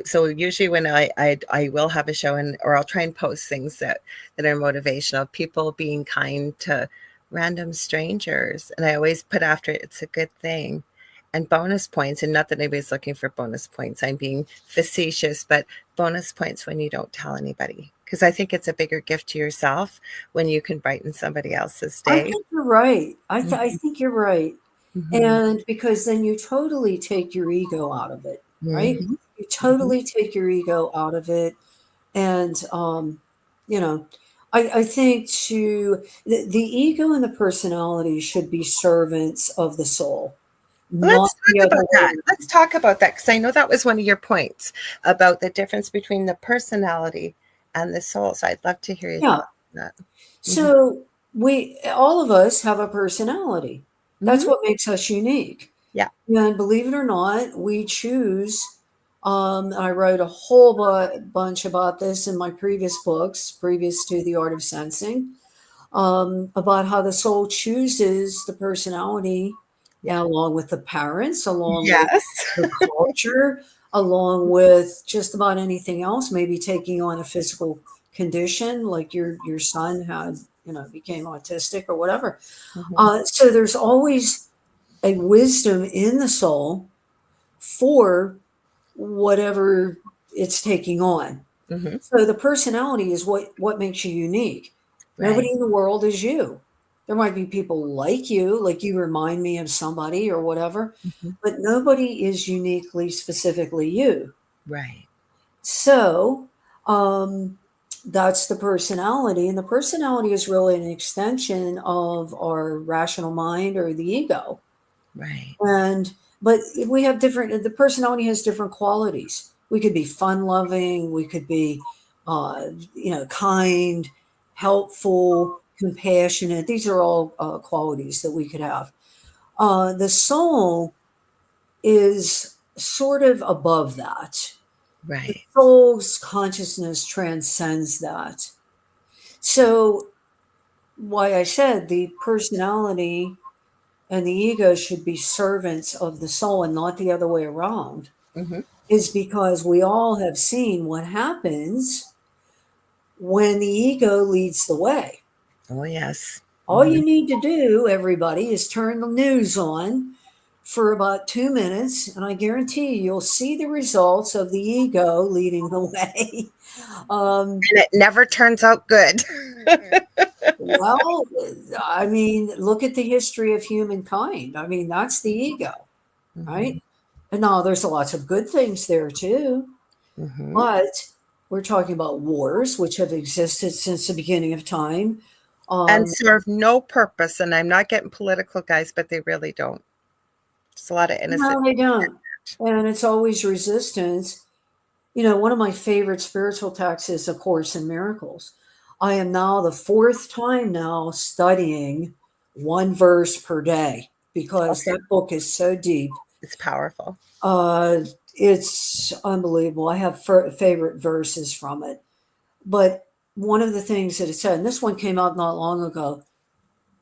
So usually when I will have a show, or I'll try and post things that are motivational, people being kind to random strangers, and I always put after it, it's a good thing. And bonus points, and not that anybody's looking for bonus points. I'm being facetious, but bonus points when you don't tell anybody, because I think it's a bigger gift to yourself when you can brighten somebody else's I day. think you're right. I Mm-hmm. think you're right. Mm-hmm. And because then you totally take your ego out of it, right? Mm-hmm. You Mm-hmm. totally take your ego out of it. And, you know, I think the ego and the personality should be servants of the soul, not Let's the talk other about way that. around. Let's talk about that, because I know that was one of your points about the difference between the personality and the soul. So I'd love to hear your Yeah. thoughts on that. Mm-hmm. So all of us have a personality. That's Mm-hmm. what makes us unique. Yeah. And believe it or not, we choose. I wrote a whole bunch about this in my previous books, previous to The Art of Sensing, about how the soul chooses the personality, Yeah. along with the parents, along with Yes. the culture, along with just about anything else, maybe taking on a physical condition like your son had, became autistic or whatever. Mm-hmm. So there's always a wisdom in the soul for whatever it's taking on. Mm-hmm. So the personality is what makes you unique. Nobody Right. in the world is you. There might be people like you remind me of somebody or whatever, Mm-hmm. but nobody is uniquely, specifically you. Right. So that's the personality. And the personality is really an extension of our rational mind or the ego. Right. And but we have the personality has different qualities. We could be fun loving, we could be kind, helpful, compassionate. These are all qualities that we could have. The soul is sort of above that. The Right. soul's consciousness transcends that. So why I said the personality and the ego should be servants of the soul and not the other way around Mm-hmm. is because we all have seen what happens when the ego leads the way. Oh, yes. All Mm-hmm. you need to do, everybody, is turn the news on for about 2 minutes, and I guarantee you'll see the results of the ego leading the way. And it never turns out good. Well, I mean, look at the history of humankind. I mean, that's the ego, Mm-hmm. right? And now there's lots of good things there too, Mm-hmm. but we're talking about wars, which have existed since the beginning of time. And Um, serve no purpose. And I'm not getting political, guys, but they really don't. Just a lot of innocent. no, they don't. And it's always resistance. One of my favorite spiritual texts is A Course in Miracles. I am now the fourth time now studying one verse per day because Okay. that book is so deep. It's powerful. Uh, it's unbelievable. I have favorite verses from it. But one of the things that it said, and this one came out not long ago,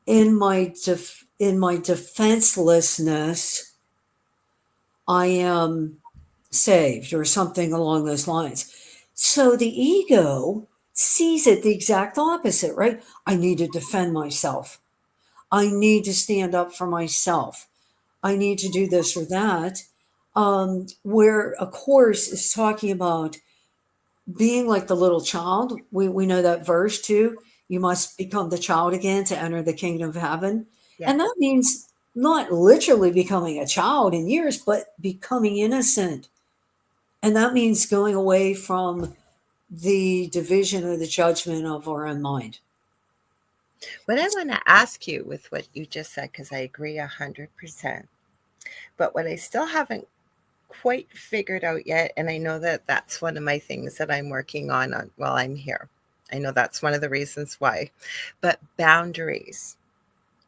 in my defenselessness, I am saved, or something along those lines. So the ego sees it the exact opposite, right? I need to defend myself. I need to stand up for myself. I need to do this or that. Where a course is talking about being like the little child. We know that verse too. You must become the child again to enter the kingdom of heaven. And Yes. that means not literally becoming a child in years, but becoming innocent. And that means going away from the division or the judgment of our own mind. What I want to ask you with what you just said, because I agree 100%, but what I still haven't quite figured out yet, and I know that that's one of my things that I'm working on while I'm here. I know that's one of the reasons why, but boundaries,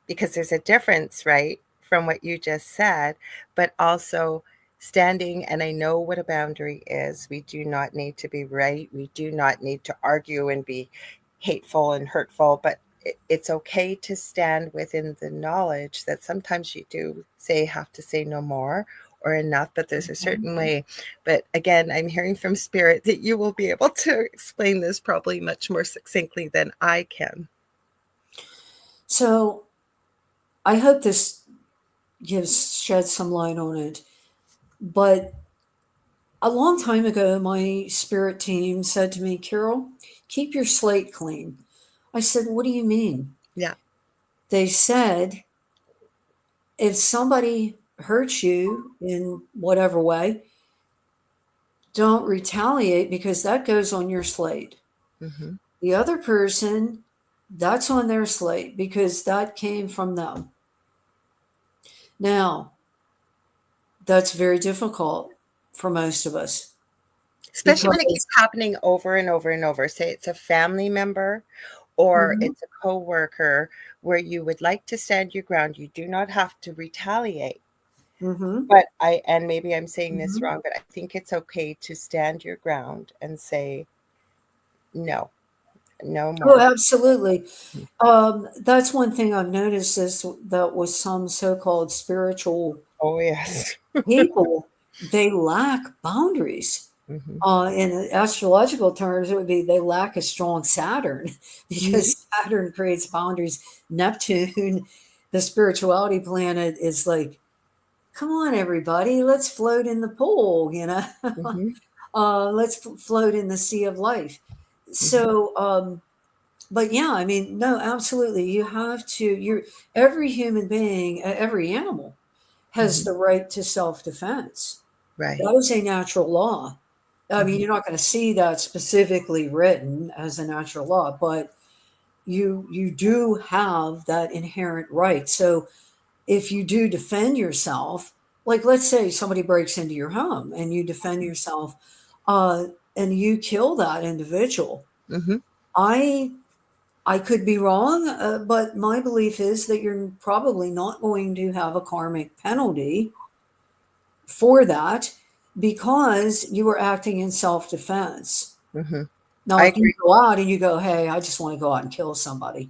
because there's a difference, right, from what you just said, but also standing, and I know what a boundary is. We do not need to be right. We do not need to argue and be hateful and hurtful, but it's okay to stand within the knowledge that sometimes you do have to say no more or enough, but there's a certain way. But again, I'm hearing from spirit that you will be able to explain this probably much more succinctly than I can. So I hope this sheds some light on it. But a long time ago, my spirit team said to me, Carole, keep your slate clean. I said, what do you mean? Yeah. They said, if somebody hurts you in whatever way, don't retaliate because that goes on your slate. Mm-hmm. The other person, that's on their slate because that came from them. Now, that's very difficult for most of us Especially when it keeps because happening over and over and over. Say it's a family member or Mhm, it's a coworker where you would like to stand your ground. You do not have to retaliate. mhm, But and maybe I'm saying this mhm. wrong, but I think it's okay to stand your ground and say, no, no Oh, more. absolutely. That's one thing I've noticed is that with some so-called spiritual Oh, yes. people, they lack boundaries. Hmm. In astrological terms, it would be they lack a strong Saturn Hmm. because Saturn creates boundaries. Neptune, the spirituality planet, is like, come on, everybody, let's float in the pool, Hmm. let's float in the sea of life. Hmm. So, but yeah, I mean, no, absolutely. You have to, every human being, every animal has Hmm. the right to self defense. Right. That is a natural law. I mean, Hmm. you're not going to see that specifically written as a natural law, but you do have that inherent right. So if you do defend yourself, like let's say somebody breaks into your home and you defend yourself, uh, and you kill that individual, Hmm. I I could be wrong, but my belief is that you're probably not going to have a karmic penalty for that because you were acting in self defense. Hmm. Now, I if you agree. go out and you go, hey, I just want to go out and kill somebody,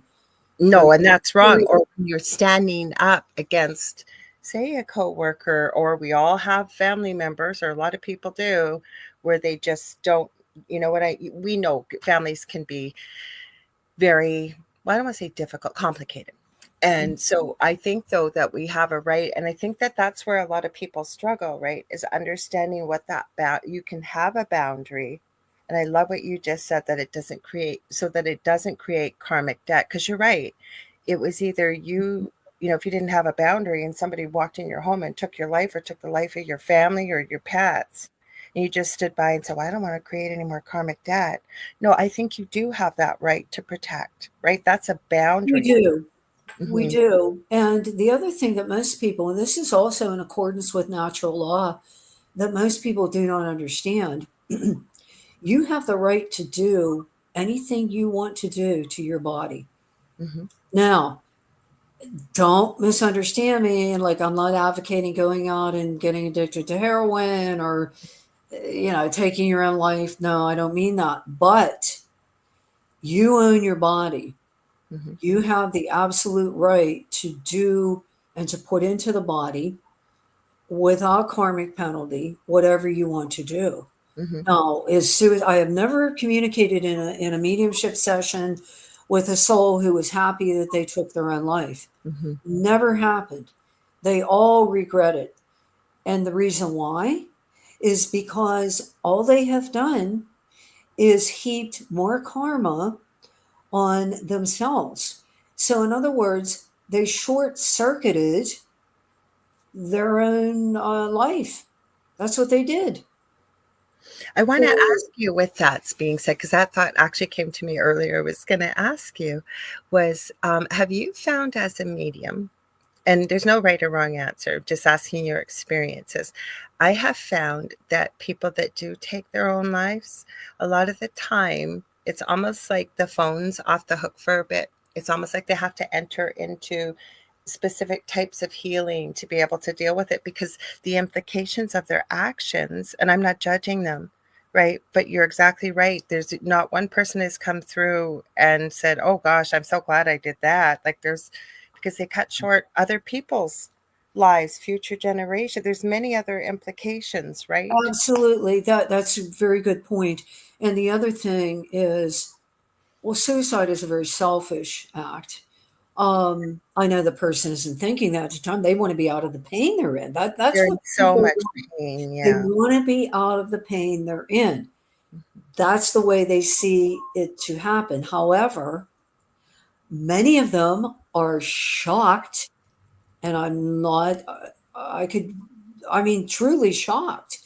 No, there's and that's wrong. very, Or when you're standing up against, say, a coworker, or we all have family members, or a lot of people do, where they just don't, we know families can be very, well, I don't want to say difficult, complicated. And so I think, though, that we have a right, and I think that that's where a lot of people struggle, right, is understanding what you can have a boundary. And I love what you just said, that it doesn't create karmic debt. Because you're right. It was either if you didn't have a boundary and somebody walked in your home and took your life or took the life of your family or your pets, and you just stood by and said, well, I don't want to create any more karmic debt. No, I think you do have that right to protect, right? That's a we boundary. do. We Hmm. do. And the other thing that most people, and this is also in accordance with natural law, that most people do not understand, you have the right to do anything you want to do to your body. Hmm. Now, don't misunderstand me. Like, I'm not advocating going out and getting addicted to heroin or, taking your own life. No, I don't mean that. But you own your body. Hmm. You have the absolute right to do and to put into the body without karmic penalty whatever you want to do. Mm-hmm. Now, I have never communicated in a mediumship session with a soul who was happy that they took their own life. Mm-hmm. Never happened. They all regret it. And the reason why is because all they have done is heaped more karma on themselves. So, in other words, they short circuited their own life. That's what they did. I want to So, ask you, with that being said, because that thought actually came to me earlier, I was going to ask you, was have you found as a medium, and there's no right or wrong answer, just asking your experiences. I have found that people that do take their own lives, a lot of the time, it's almost like the phone's off the hook for a bit. It's almost like they have to enter into specific types of healing to be able to deal with it, because the implications of their actions, and I'm not judging them, right? But you're exactly right. There's not one person has come through and said, oh gosh, I'm so glad I did that. Like because they cut short other people's lives, future generation. There's many other implications, right? absolutely, that's a very good point. And the other thing is, well, suicide is a very selfish act. I know the person isn't thinking that at the time. They want to be out of the pain they're in. That's They're in what so people much want. pain. They Yeah. want to be out of the pain they're in. That's the way they see it to happen. However, many of them are shocked, and I'm not, I could, I mean, truly shocked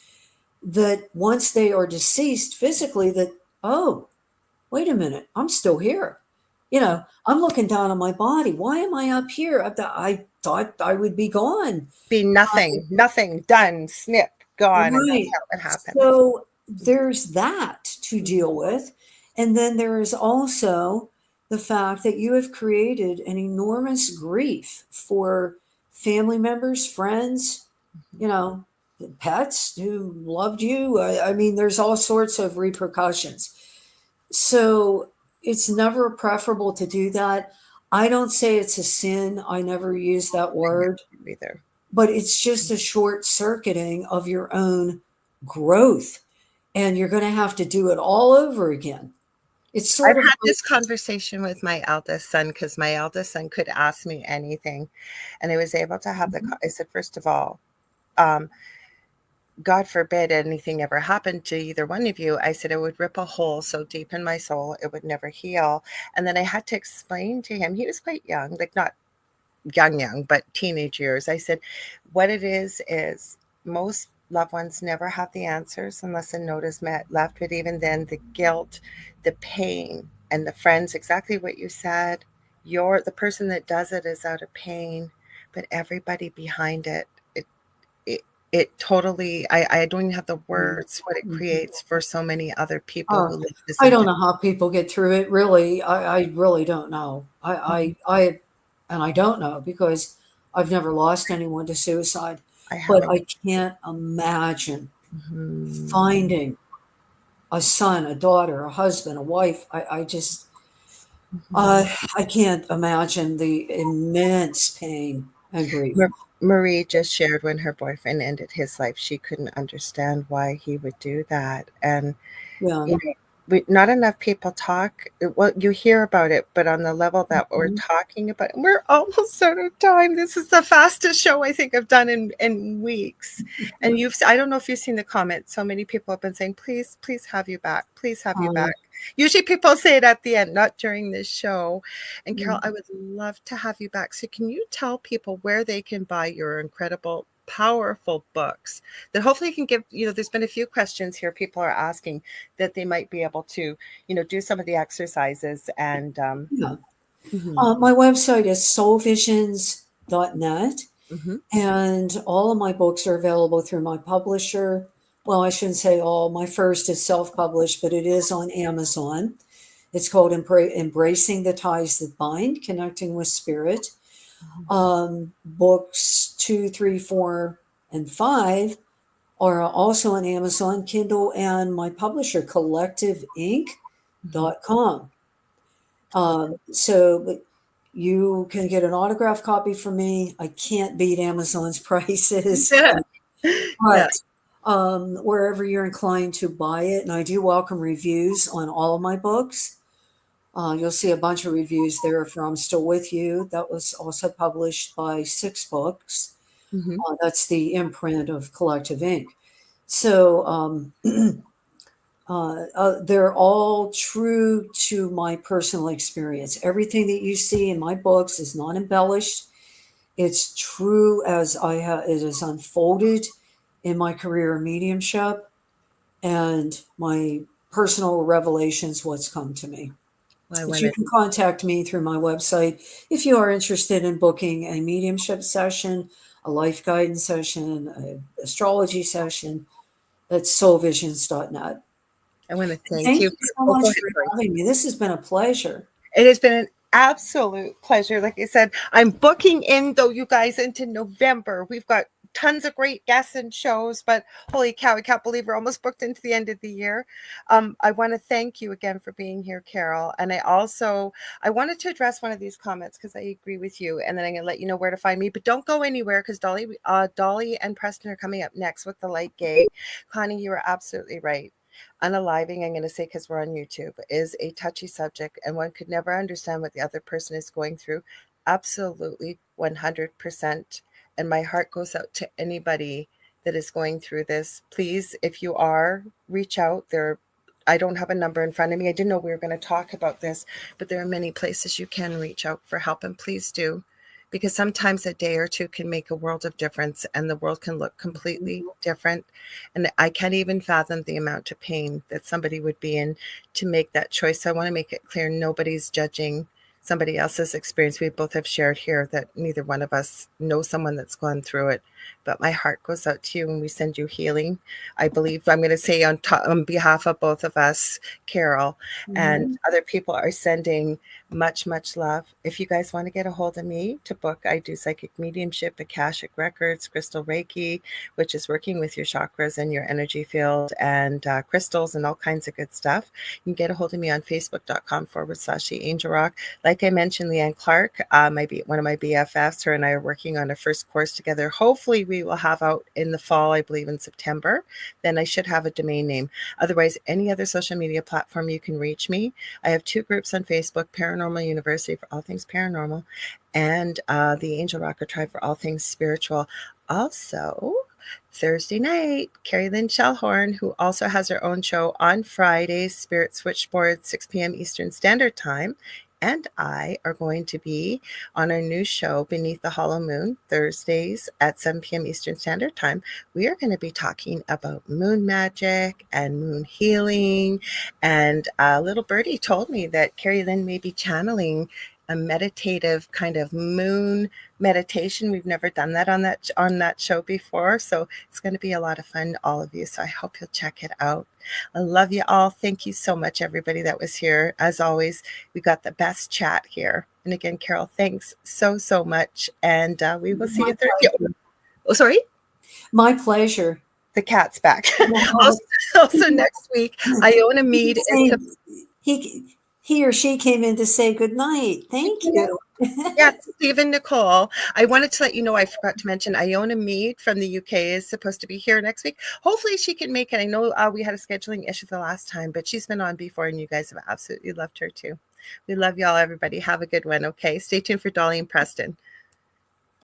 that once they are deceased physically, that, oh, wait a minute, I'm still here. I'm looking down on my body. Why am I up here? I thought I would be gone. Be nothing, done, snip, gone. And that's Right. how it happens. So there's that to deal with. And then there is also the fact that you have created an enormous grief for family members, friends, you know, pets who loved you. I mean, there's all sorts of repercussions. So it's never preferable to do that. I don't say it's a sin. I never use that word, Either. but it's just a short circuiting of your own growth. And you're going to have to do it all over again. It's I've sort of had like, this conversation with my eldest son, because my eldest son could ask me anything. And I was able to have I said, first of all, um, God forbid anything ever happened to either one of you. I said it would rip a hole so deep in my soul, it would never heal. And then I had to explain to him, he was quite young, like not young, but teenage years. I said, what it is most loved ones never have the answers unless a note is left. But even then, the guilt, the pain, and the friends, exactly what you said, the person that does it is out of pain, but everybody behind it, it totally, I don't even have the words what it creates for so many other people uh, who live this I don't into. know how people get through it. Really, I really don't know. And I don't know because I've never lost anyone to suicide, I but haven't. I can't imagine Mhm. finding a son, a daughter, a husband, a wife. I just, Mhm. I can't imagine the immense pain and grief. Marie just shared when her boyfriend ended his life, she couldn't understand why he would do that. And, Yeah. you know, not enough people talk. Well, you hear about it, but on the level that we're Mhm. talking about, we're almost out of time. This is the fastest show I think I've done in weeks. And I don't know if you've seen the comments. So many people have been saying, please have you back. Please have you Um, back. Usually people say it at the end, not during this show. And Carole, mm, I would love to have you back. So can you tell people where they can buy your incredible, powerful books that hopefully can give, there's been a few questions here people are asking that they might be able to, do some of the exercises and, yeah. mhm, My website is soulvisions.net, mhm, and all of my books are available through my publisher. Well, I shouldn't say all. My first is self published, but it is on Amazon. It's called Embracing the Ties That Bind, Connecting with Spirit. mhm. Books 2, 3, 4, and 5 are also on Amazon, Kindle, and my publisher, collectiveinc.com. But you can get an autographed copy from me. I can't beat Amazon's prices. But wherever you're inclined to buy it, and I do welcome reviews on all of my books. You'll see a bunch of reviews there from Still With You. That was also published by Six Books. That's the imprint of Collective Ink. So they're all true to my personal experience. Everything that you see in my books is not embellished. It's true as it is unfolded in my career in mediumship and my personal revelations, what's come to me. But you can contact me through my website if you are interested in booking a mediumship session, a life guidance session, an astrology session. That's soulvisions.net. I want to Thank you so much for having me. This has been a pleasure. It has been an absolute pleasure. Like I said, I'm booking in, though, you guys, into November. We've got tons of great guests and shows, but holy cow, I can't believe we're almost booked into the end of the year. I want to thank you again for being here, Carole. And I wanted to address one of these comments because I agree with you, and then I'm going to let you know where to find me. But don't go anywhere because Dolly and Preston are coming up next with the light gate. Connie, you are absolutely right. Unaliving, I'm going to say because we're on YouTube, is a touchy subject, and one could never understand what the other person is going through. Absolutely, 100%. And my heart goes out to anybody that is going through this. Please, if you are, reach out. I don't have a number in front of me. I didn't know we were going to talk about this, but there are many places you can reach out for help, and please do. Because sometimes a day or two can make a world of difference, and the world can look completely different. And I can't even fathom the amount of pain that somebody would be in to make that choice. So I want to make it clear nobody's judging somebody else's experience. We both have shared here that neither one of us know someone that's gone through it. But my heart goes out to you, and we send you healing. I believe I'm going to say on behalf of both of us, Carole, and other people are sending much, much love. If you guys want to get a hold of me to book, I do psychic mediumship, Akashic records, crystal Reiki, which is working with your chakras and your energy field, and crystals and all kinds of good stuff. You can get a hold of me on facebook.com/the Angel Rock. Like I mentioned, Leanne Clark, one of my BFFs, her and I are working on a first course together. Hopefully we will have out in the fall, I believe in September. Then I should have a domain name. Otherwise, any other social media platform you can reach me. I have 2 groups on Facebook, Paranormal University for all things paranormal, and the Angel Rocker Tribe for all things spiritual. Also, Thursday night, Carrie Lynn Shellhorn, who also has her own show on Fridays, Spirit Switchboard, 6 p.m. Eastern Standard Time, and I are going to be on our new show, Beneath the Hollow Moon, Thursdays at 7 p.m. Eastern Standard Time. We are going to be talking about moon magic and moon healing. And little birdie told me that Carrie Lynn may be channeling a meditative kind of moon meditation. We've never done that on that show before, so it's going to be a lot of fun, all of you. So I hope you'll check it out. I love you all. Thank you so much, everybody that was here. As always, we got the best chat here. And again, Carole, thanks so much. And we will see you Thursday. Oh, sorry. My pleasure. The cat's back. Also next week, Iona Mead he or she came in to say good night. Thank you. Yes, Stephen Nicole. I wanted to let you know, I forgot to mention Iona Mead from the UK is supposed to be here next week. Hopefully she can make it. I know we had a scheduling issue the last time, but she's been on before, and you guys have absolutely loved her too. We love y'all, everybody. Have a good one, okay? Stay tuned for Dolly and Preston.